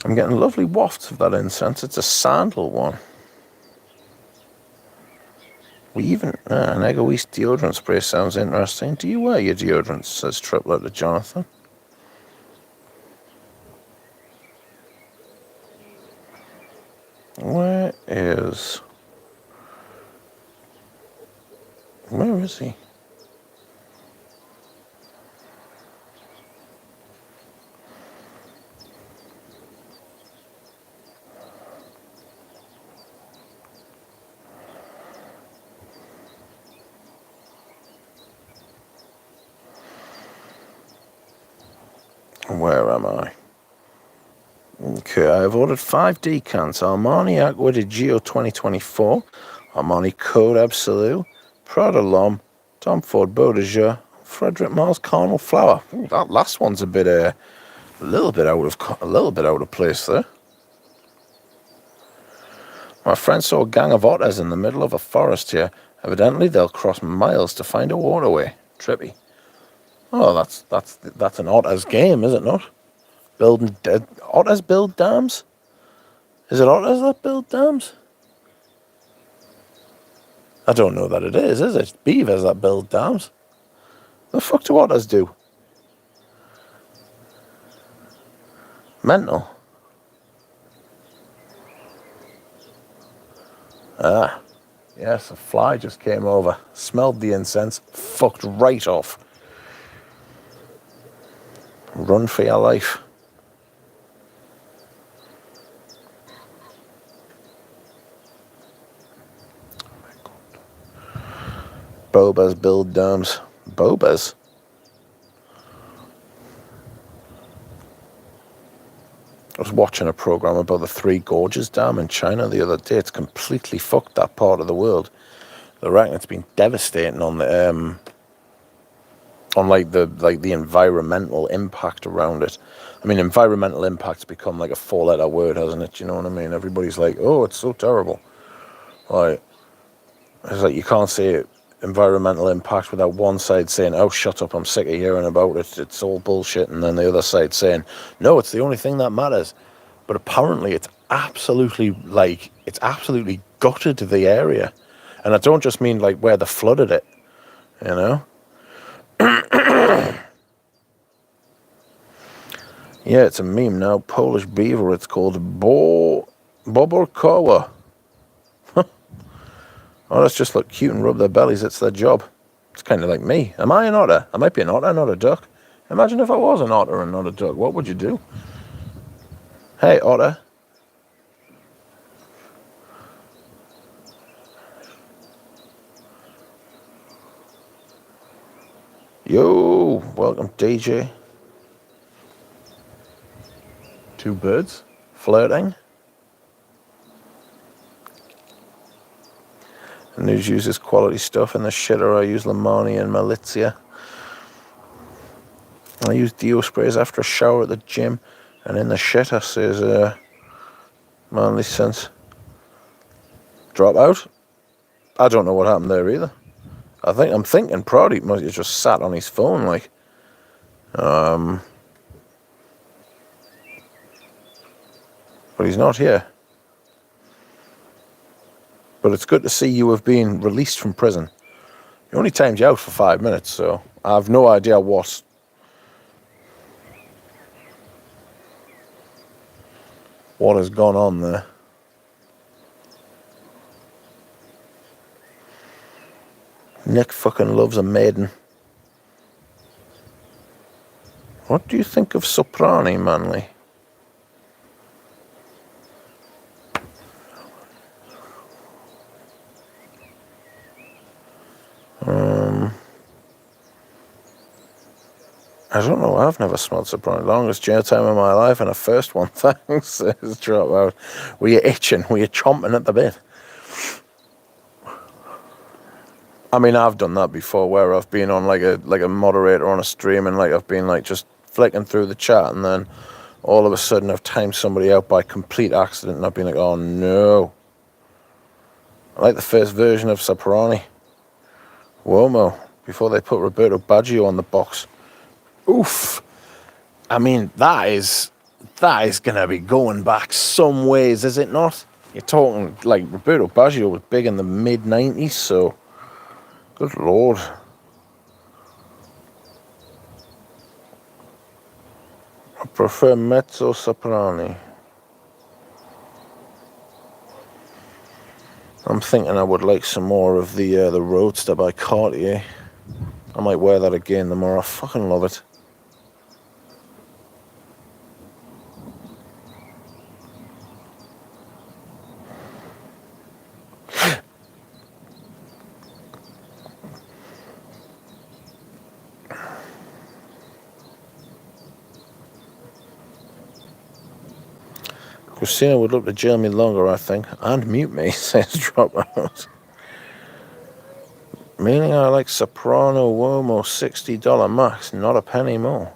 I'm getting lovely wafts of that incense. It's a sandal one. We even... an Egoist deodorant spray sounds interesting. Do you wear your deodorant? Says Triplet to Jonathan. Where is he? Where am I? Okay, I've ordered 5 decants. Armani Aqua di Gio 2024, Armani Code Absolute, Prada L'Homme, Tom Ford Beau de Jour, Frederick Miles Carnal Flower. Ooh, that last one's a little bit out of place there. My friend saw a gang of otters in the middle of a forest here. Evidently, they'll cross miles to find a waterway. Trippy. Oh, that's an otter's game, is it not? Otters build dams? Is it otters that build dams? I don't know that it is it? Beavers that build dams. The fuck do otters do? Mental. Ah. Yes, a fly just came over. Smelled the incense. Fucked right off. Run for your life. Bobas build dams. Bobas? I was watching a program about the Three Gorges Dam in China the other day. It's completely fucked that part of the world. They reckon it's been devastating on the the environmental impact around it. I mean, environmental impact's become like a 4-letter word, hasn't it? You know what I mean? Everybody's like, oh, it's so terrible. Like, it's like you can't say environmental impact without one side saying, oh, shut up, I'm sick of hearing about it, it's all bullshit, and then the other side saying, no, it's the only thing that matters. But apparently it's absolutely gutted the area. And I don't just mean like where they flooded it, you know? Yeah, it's a meme now. Polish beaver, it's called Boborkowa. Oh, let's just look cute and rub their bellies. It's their job. It's kind of like me. Am I an otter? I might be an otter, not a duck. Imagine if I was an otter and not a duck. What would you do? Hey, otter. Yo, welcome, DJ. 2 birds flirting. The news uses quality stuff in the shitter. I use Lamani and Malizia. I use deo sprays after a shower at the gym, and in the shitter says manly sense. Drop out? I don't know what happened there either. I'm thinking Proddy must have just sat on his phone like. But he's not here. But it's good to see you have been released from prison. You only timed you out for 5 minutes, so I have no idea what has gone on there. Nick fucking loves a maiden. What do you think of Soprani, Manly? I don't know, I've never smelled Soprani. Longest jail time of my life and a first one, thanks, says Drop Out. Were you itching? Were you chomping at the bit? I mean, I've done that before, where I've been on like a moderator on a stream, and like I've been like just flicking through the chat, and then all of a sudden I've timed somebody out by complete accident, and I've been like, oh no. I like the first version of Soprani. Uomo, before they put Roberto Baggio on the box. Oof. I mean, that is gonna be going back some ways, is it not? You're talking like Roberto Baggio was big in the mid-90s, so Good Lord. I prefer mezzo soprani. I'm thinking I would like some more of the Roadster by Cartier. I might wear that again tomorrow. I fucking love it. Christina would look to jail me longer, I think. And mute me, says Dropout. Meaning I like Soprano Uomo $60 max, not a penny more.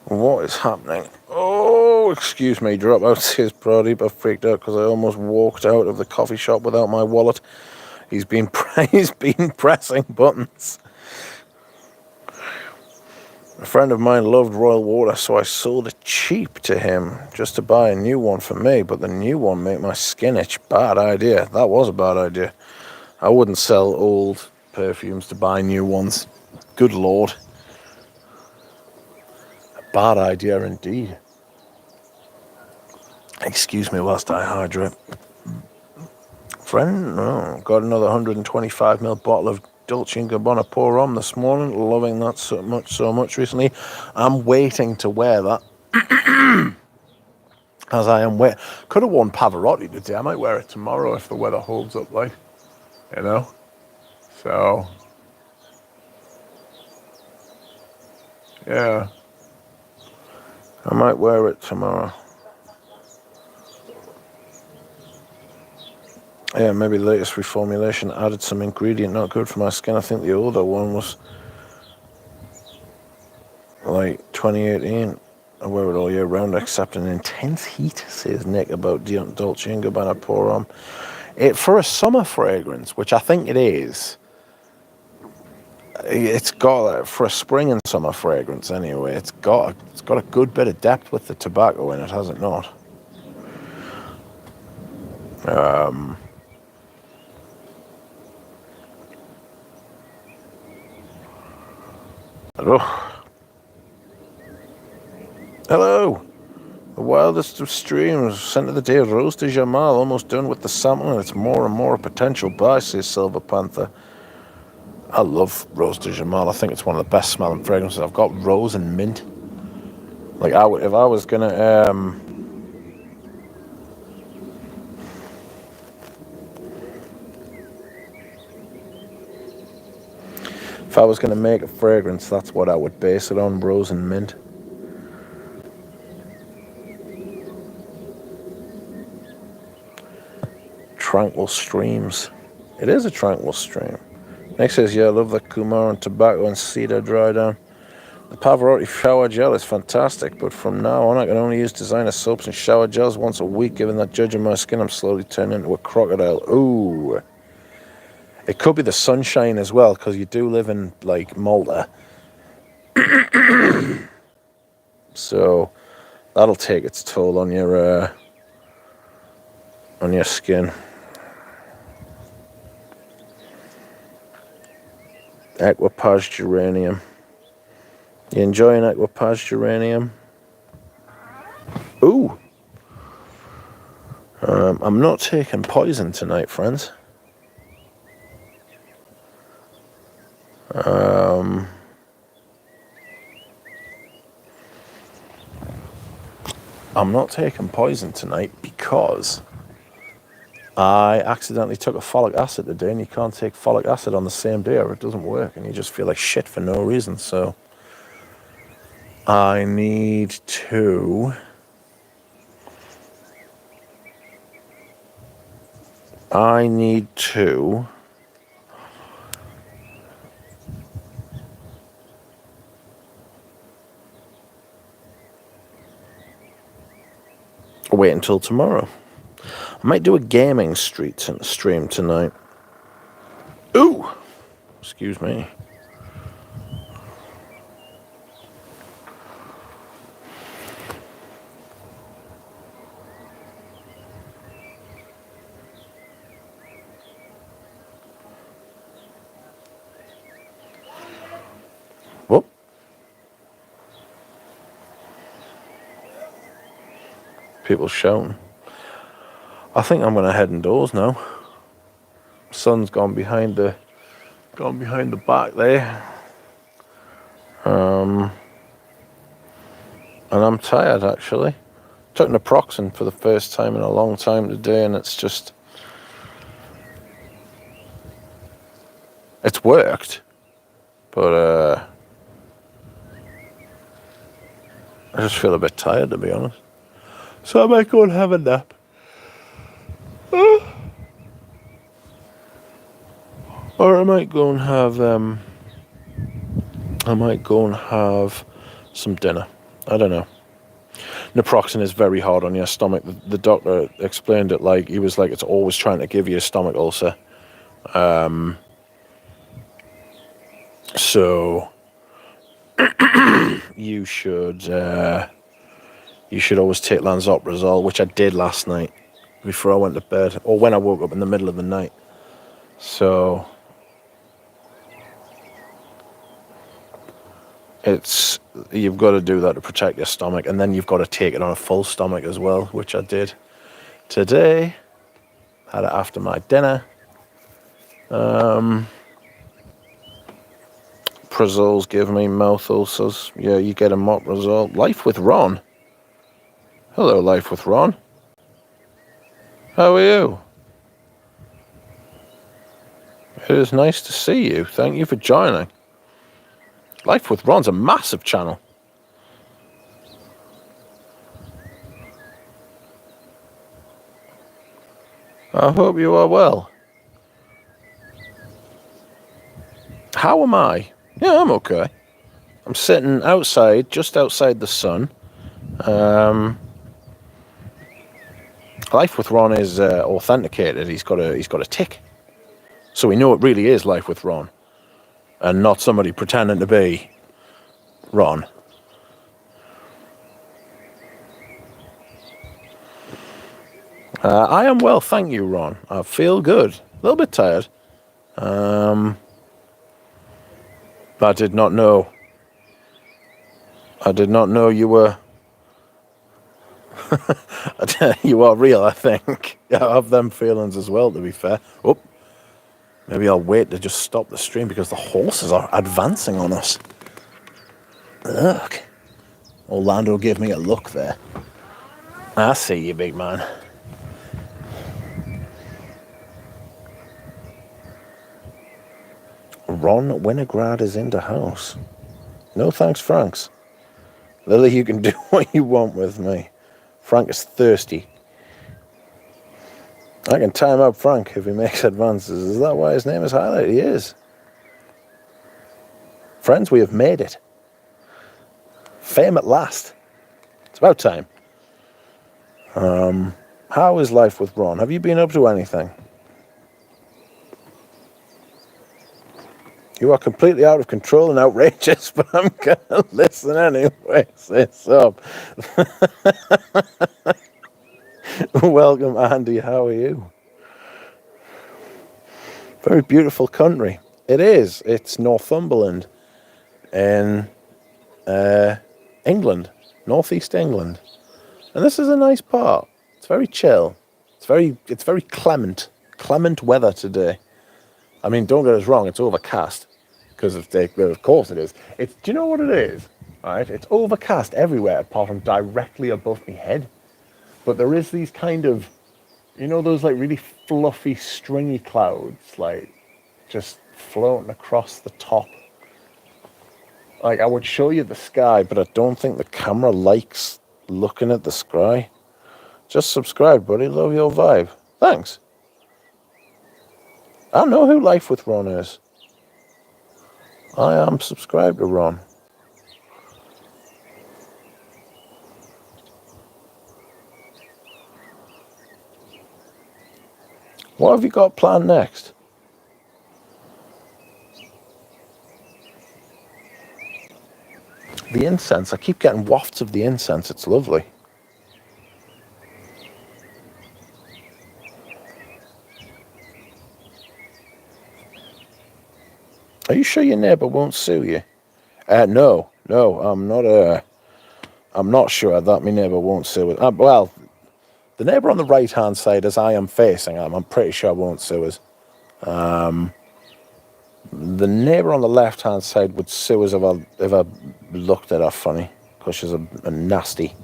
What is happening? Oh, excuse me, Dropout, says Pradeep. I freaked out because I almost walked out of the coffee shop without my wallet. He's been pressing buttons. A friend of mine loved Royal Water, so I sold it cheap to him just to buy a new one for me, but the new one made my skin itch. Bad idea. That was a bad idea. I wouldn't sell old perfumes to buy new ones. Good Lord. A bad idea indeed. Excuse me whilst I hydrate. Friend, got another 125ml bottle of Dolce & Gabbana Pour Homme this morning. Loving that so much recently. I'm waiting to wear that. As I am wet. Could have worn Pavarotti today. I might wear it tomorrow if the weather holds up, like, you know. So, yeah. I might wear it tomorrow. Yeah, maybe latest reformulation added some ingredient not good for my skin. I think the older one was like 2018. I wear it all year round except in intense heat, says Nick about Dolce & Gabbana Pour Homme. For a summer fragrance, which I think it is, it's got, for a spring and summer fragrance anyway, it's got a good bit of depth with the tobacco in it, has it not? Hello! The wildest of streams, sent of the day, Rose de Jamal, almost done with the sample, and it's more and more a potential buy, says Silver Panther. I love Rose de Jamal. I think it's one of the best smelling fragrances. I've got rose and mint. Like, if I was gonna, if I was gonna make a fragrance, that's what I would base it on, rose and mint. Tranquil streams. It is a tranquil stream. Nick says, yeah, I love the Kumar and tobacco and cedar dry down. The Pavarotti shower gel is fantastic, but from now on I can only use designer soaps and shower gels once a week, given that judging my skin I'm slowly turning into a crocodile. Ooh. It could be the sunshine as well, because you do live in, like, Malta. So that'll take its toll on your skin. Equipage geranium. You enjoying Equipage geranium? Ooh. I'm not taking poison tonight, friends. I'm not taking poison tonight because I accidentally took a folic acid today, and you can't take folic acid on the same day or it doesn't work, and you just feel like shit for no reason. So I need to wait until tomorrow. I might do a gaming stream tonight. Ooh! Excuse me. People shouting. I think I'm gonna head indoors now. Sun's gone behind the back there. And I'm tired actually. Took naproxen for the first time in a long time today, and it's worked, but I just feel a bit tired, to be honest. So I might go and have a nap. Or I might go and have some dinner. I don't know. Naproxen is very hard on your stomach. The doctor explained it like, he was like, it's always trying to give you a stomach ulcer. So you should always take lansoprazole, which I did last night before I went to bed, or when I woke up in the middle of the night. So you've got to do that to protect your stomach, and then you've got to take it on a full stomach as well, which I did today. Had it after my dinner. Prazole's give me mouth ulcers. Yeah, you get a omeprazole. Life with Ron. Hello, Life with Ron. How are you? It is nice to see you. Thank you for joining. Life with Ron's a massive channel. I hope you are well. How am I? Yeah, I'm okay. I'm sitting outside, just outside the sun. Life with Ron is authenticated. He's got a tick, so we know it really is Life with Ron, and not somebody pretending to be Ron. I am well, thank you, Ron. I feel good. A little bit tired. I did not know you were. You are real, I think. I have them feelings as well, to be fair. Oh, maybe I'll wait to just stop the stream because the horses are advancing on us. Look. Orlando gave me a look there. I see you, big man. Ron Winograd is in the house. No thanks, Franks. Lily, you can do what you want with me. Frank is thirsty. I can time out Frank if he makes advances. Is that why his name is highlighted? He is. Friends, we have made it. Fame at last. It's about time. How is life with Ron? Have you been up to anything? You are completely out of control and outrageous, but I'm gonna listen anyway. It's up. Welcome, Andy. How are you? Very beautiful country. It is. It's Northumberland in England, northeast England, and this is a nice part. It's very chill. It's very clement weather today. I mean, don't get us wrong. It's overcast because of course it is. Do you know what it is? All right, it's overcast everywhere apart from directly above my head. But there is these kind of, those like really fluffy, stringy clouds, like just floating across the top. Like I would show you the sky, but I don't think the camera likes looking at the sky. Just subscribe, buddy. Love your vibe. Thanks. I know who Life with Ron is. I am subscribed to Ron. What have you got planned next? The incense. I keep getting wafts of the incense. It's lovely. Are you sure your neighbour won't sue you? No, I'm not. I'm not sure that my neighbour won't sue it. Well, The neighbour on the right-hand side, as I am facing him, I'm pretty sure won't sue us. The neighbour on the left-hand side would sue us if I looked at her funny, because she's a nasty.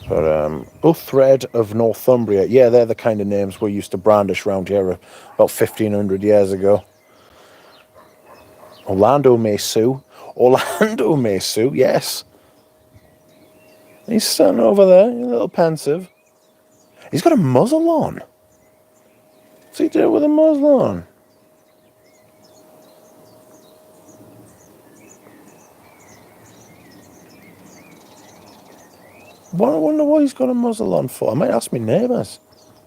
But, Uthred of Northumbria. Yeah, they're the kind of names we used to brandish round here about 1,500 years ago. Orlando may sue. Orlando may sue, yes. He's sitting over there, a little pensive. He's got a muzzle on. What's he doing with a muzzle on? I wonder what he's got a muzzle on for. I might ask my neighbours.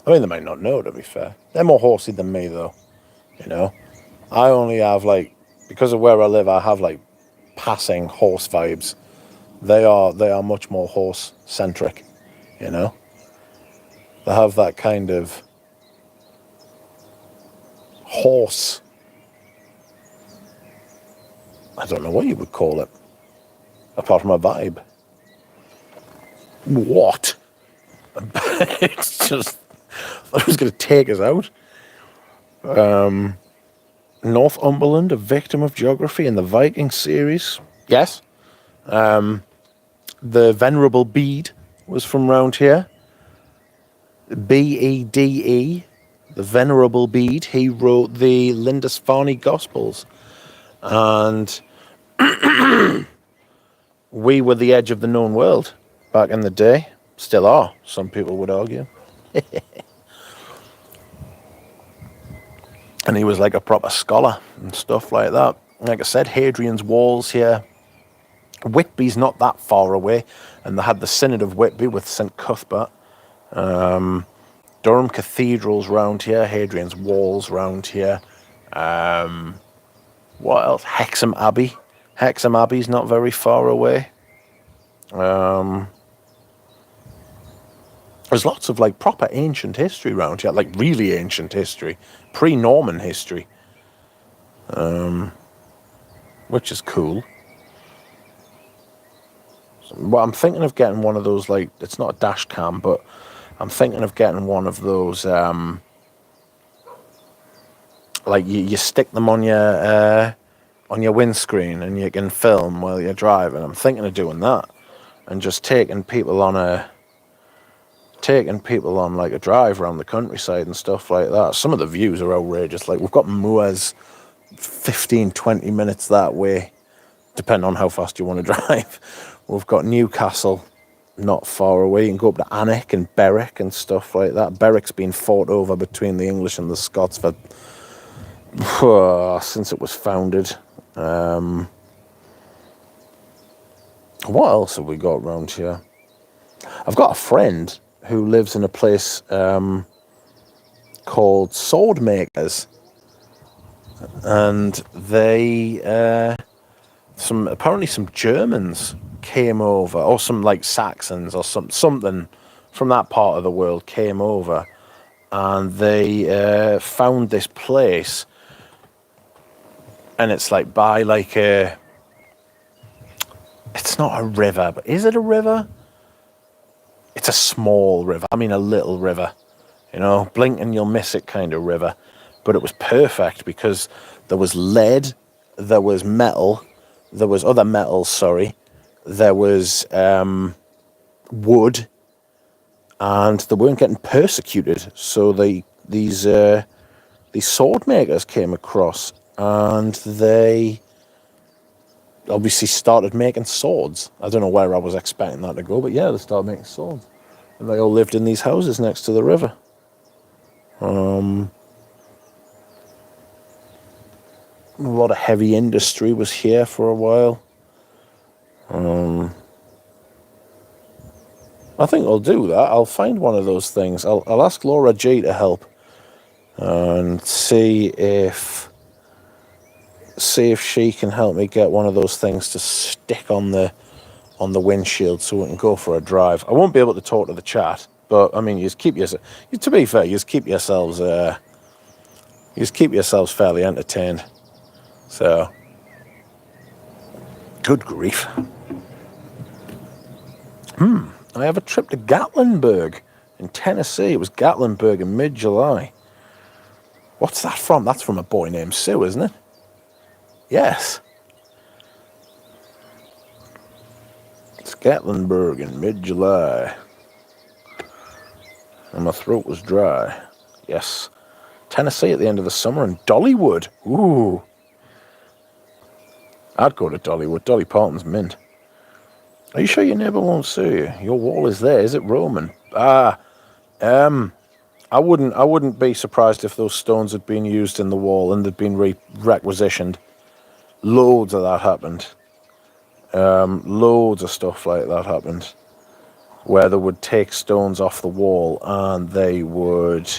I mean, they might not know, to be fair. They're more horsey than me, though. You know? I only have, like, because of where I live, I have, like, passing horse vibes. They are much more horse-centric, you know? They have that kind of horse... I don't know what you would call it, apart from a vibe. What? It's just... I was going to take us out. Northumberland, a victim of geography in the Viking series. Yes. The Venerable Bede was from round here. Bede, the Venerable Bede. He wrote the Lindisfarne Gospels. And we were the edge of the known world back in the day. Still are, some people would argue. And he was like a proper scholar and stuff like that. Like I said, Hadrian's Walls here. Whitby's not that far away. And they had the Synod of Whitby with St Cuthbert. Durham Cathedral's round here. Hadrian's Walls round here. What else? Hexham Abbey. Hexham Abbey's not very far away. There's lots of like proper ancient history around here, like really ancient history, pre-Norman history, which is cool. Well, I'm thinking of getting one of those, like, it's not a dash cam, but I'm thinking of getting one of those, like you stick them on your windscreen and you can film while you're driving. I'm thinking of doing that and just taking people on like a drive around the countryside and stuff like that. Some of the views are outrageous. Like, we've got moors 15-20 minutes that way, depending on how fast you want to drive. We've got Newcastle not far away. You can go up to Alnwick and Berwick and stuff like that. Berwick's been fought over between the English and the Scots for since it was founded. What else have we got around here? I've got a friend who lives in a place called Swordmakers, and they apparently some Germans came over, or some like Saxons or something from that part of the world came over, and they found this place, and it's like by like it's not a river, but is it a river? It's a small river. I mean, a little river, you know, blink and you'll miss it kind of river. But it was perfect because there was lead, there was metal, there was other metals, sorry. There was wood, and they weren't getting persecuted. So these sword makers came across, and they obviously started making swords. I don't know where I was expecting that to go, but yeah, they started making swords. And they all lived in these houses next to the river. A lot of heavy industry was here for a while. I think I'll do that. I'll find one of those things. I'll ask Laura G to help and see if she can help me get one of those things to stick on the windshield so we can go for a drive. I won't be able to talk to the chat, but I mean, to be fair, you keep yourselves fairly entertained. So, good grief. I have a trip to Gatlinburg in Tennessee. It was Gatlinburg in mid-July. What's that from? That's from a boy named Sue, isn't it? Yes. It's Gatlinburg in mid-July. And my throat was dry. Yes. Tennessee at the end of the summer and Dollywood. Ooh. I'd go to Dollywood. Dolly Parton's mint. Are you sure your neighbour won't sue you? Your wall is there. Is it Roman? I wouldn't be surprised if those stones had been used in the wall and they'd been requisitioned. Loads of that happened. Loads of stuff like that happened, where they would take stones off the wall and they would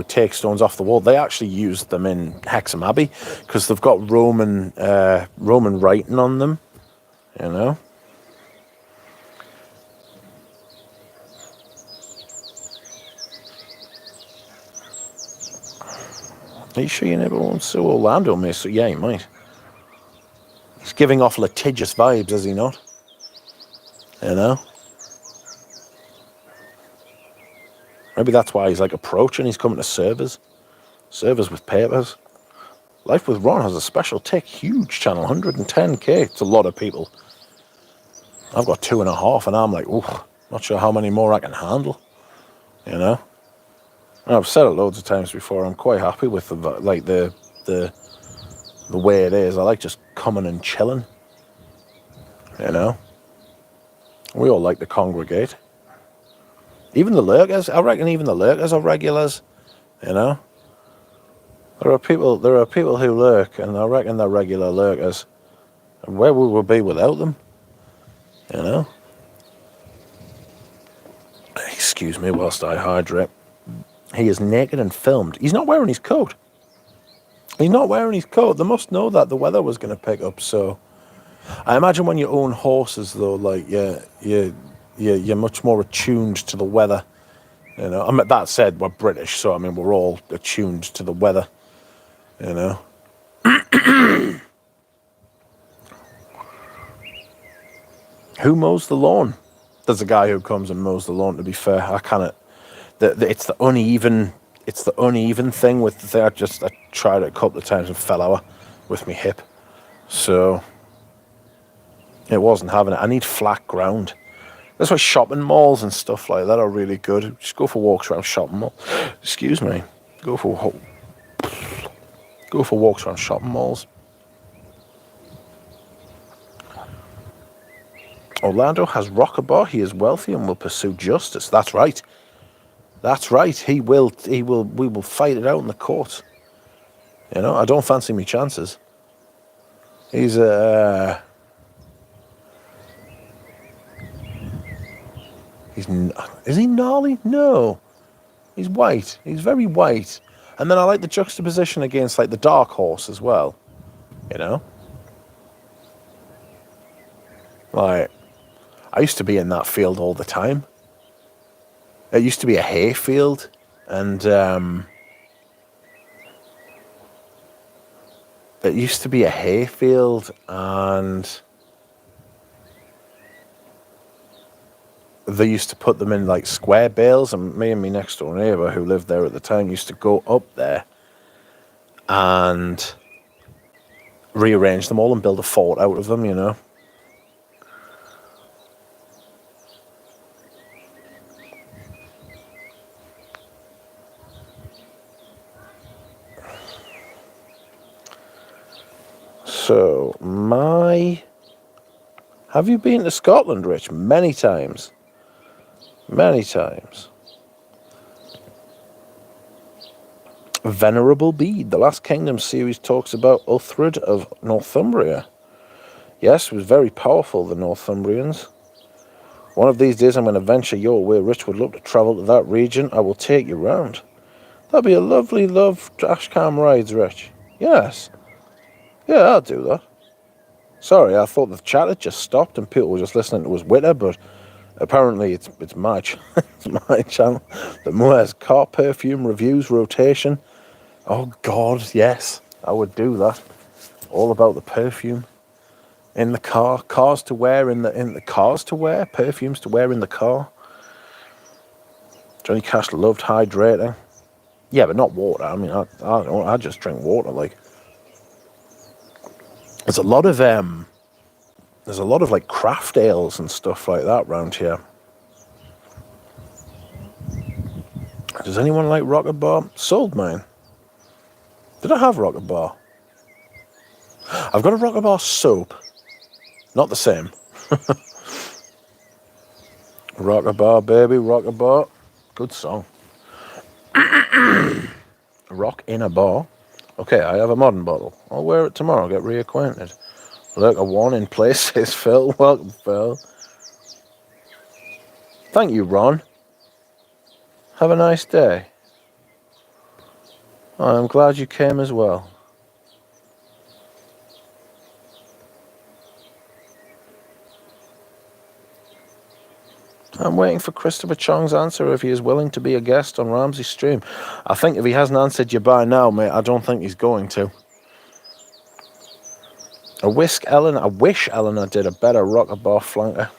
take stones off the wall. They actually used them in Hexham Abbey because they've got Roman writing on them, you know. Are you sure your neighbour won't sue Orlando, mate? So yeah, he might. He's giving off litigious vibes, is he not? You know? Maybe that's why he's like approaching. He's coming to servers. Servers with papers. Life with Ron has a special tick. Huge channel, 110k. It's a lot of people. I've got 2.5 and I'm like, oh, not sure how many more I can handle. You know? And I've said it loads of times before. I'm quite happy with the way it is. I like just coming and chilling. You know? We all like to congregate. Even the lurkers, I reckon even the lurkers are regulars, you know? There are people who lurk, and I reckon they're regular lurkers. And where would we be without them? You know? Excuse me whilst I hydrate. He is naked and filmed. He's not wearing his coat. He's not wearing his coat. They must know that the weather was going to pick up, so... I imagine when you own horses, though, like, you're much more attuned to the weather. You know, I mean, that said, we're British, so, I mean, we're all attuned to the weather. You know? Who mows the lawn? There's a guy who comes and mows the lawn, to be fair. I cannot... It's the uneven thing with the thing. I tried it a couple of times and fell out with my hip. So... it wasn't having it. I need flat ground. That's why shopping malls and stuff like that are really good. Just go for walks around shopping malls. Excuse me. Go for walks around shopping malls. Orlando has rocker bar. He is wealthy and will pursue justice. That's right. That's right. We will fight it out in the courts. You know, I don't fancy me chances. He's is he gnarly? No. He's white. He's very white. And then I like the juxtaposition against, like, the dark horse as well. You know? Like, I used to be in that field all the time. It used to be a hay field. And, it used to be a hay field, and... they used to put them in like square bales, and me and my next door neighbour who lived there at the time used to go up there and rearrange them all and build a fort out of them, you know. So, have you been to Scotland, Rich? Many times. Many times. Venerable Bede. The Last Kingdom series talks about Uhtred of Northumbria. Yes, it was very powerful, the Northumbrians. One of these days I'm going to venture your way. Rich would love to travel to that region. I will take you round. That'd be a lovely dashcam rides, Rich. Yes. Yeah, I'll do that. Sorry, I thought the chat had just stopped and people were just listening to us witter, but apparently it's my it's my channel. The Moa's car perfume reviews rotation. Oh God, yes, I would do that. All about the perfume. In the car, cars to wear in the cars to wear, perfumes to wear in the car. Johnny Cash loved hydrating. Yeah, but not water. I mean, I just drink water. Like, there's a lot of like craft ales and stuff like that around here. Does anyone like Rocket Bar? Sold mine. Did I have Rocket Bar? I've got a Rocket Bar soap. Not the same. Rocket Bar, baby, Rocket Bar. Good song. Rock in a bar. Okay, I have a modern bottle. I'll wear it tomorrow, get reacquainted. Look, a one in place says Phil. Welcome, Phil. Thank you, Ron. Have a nice day. I'm glad you came as well. I'm waiting for Christopher Chong's answer if he is willing to be a guest on Ramsey's stream. I think if he hasn't answered you by now, mate, I don't think he's going to. I wish Eleanor did a better Rocket Bar flanker.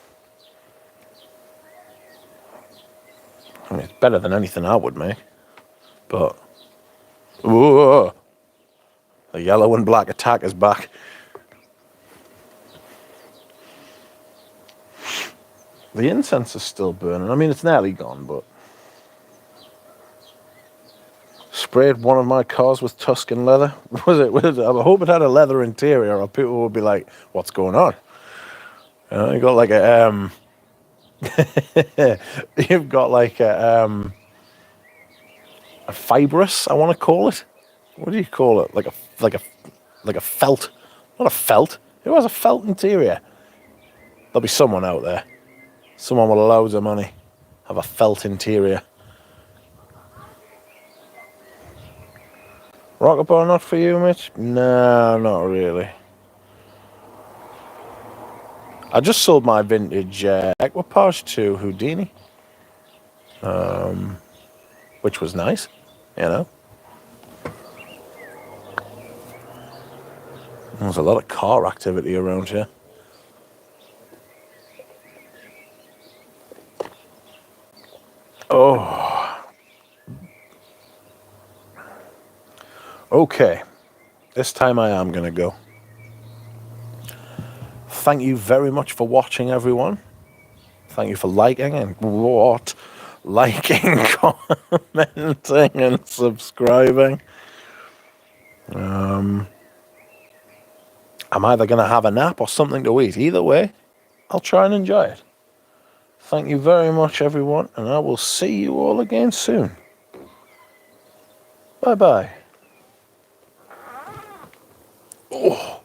I mean, it's better than anything I would make. But... Ooh, the yellow and black attack is back. The incense is still burning. I mean, it's nearly gone, but... Sprayed one of my cars with Tuscan leather. Was it? I hope it had a leather interior, or people would be like, "What's going on?" You got like a you've got like a fibrous, I want to call it. What do you call it? Like a felt, not a felt. Who has a felt interior? There'll be someone out there. Someone with loads of money have a felt interior. Rocket Bar not for you, Mitch? No, not really. I just sold my vintage Equipage to Houdini, which was nice, you know. There's a lot of car activity around here. Oh. Okay. This time I am going to go. Thank you very much for watching, everyone. Thank you for liking and liking, commenting, and subscribing. I'm either going to have a nap or something to eat. Either way, I'll try and enjoy it. Thank you very much, everyone, and I will see you all again soon. Bye-bye. Oh.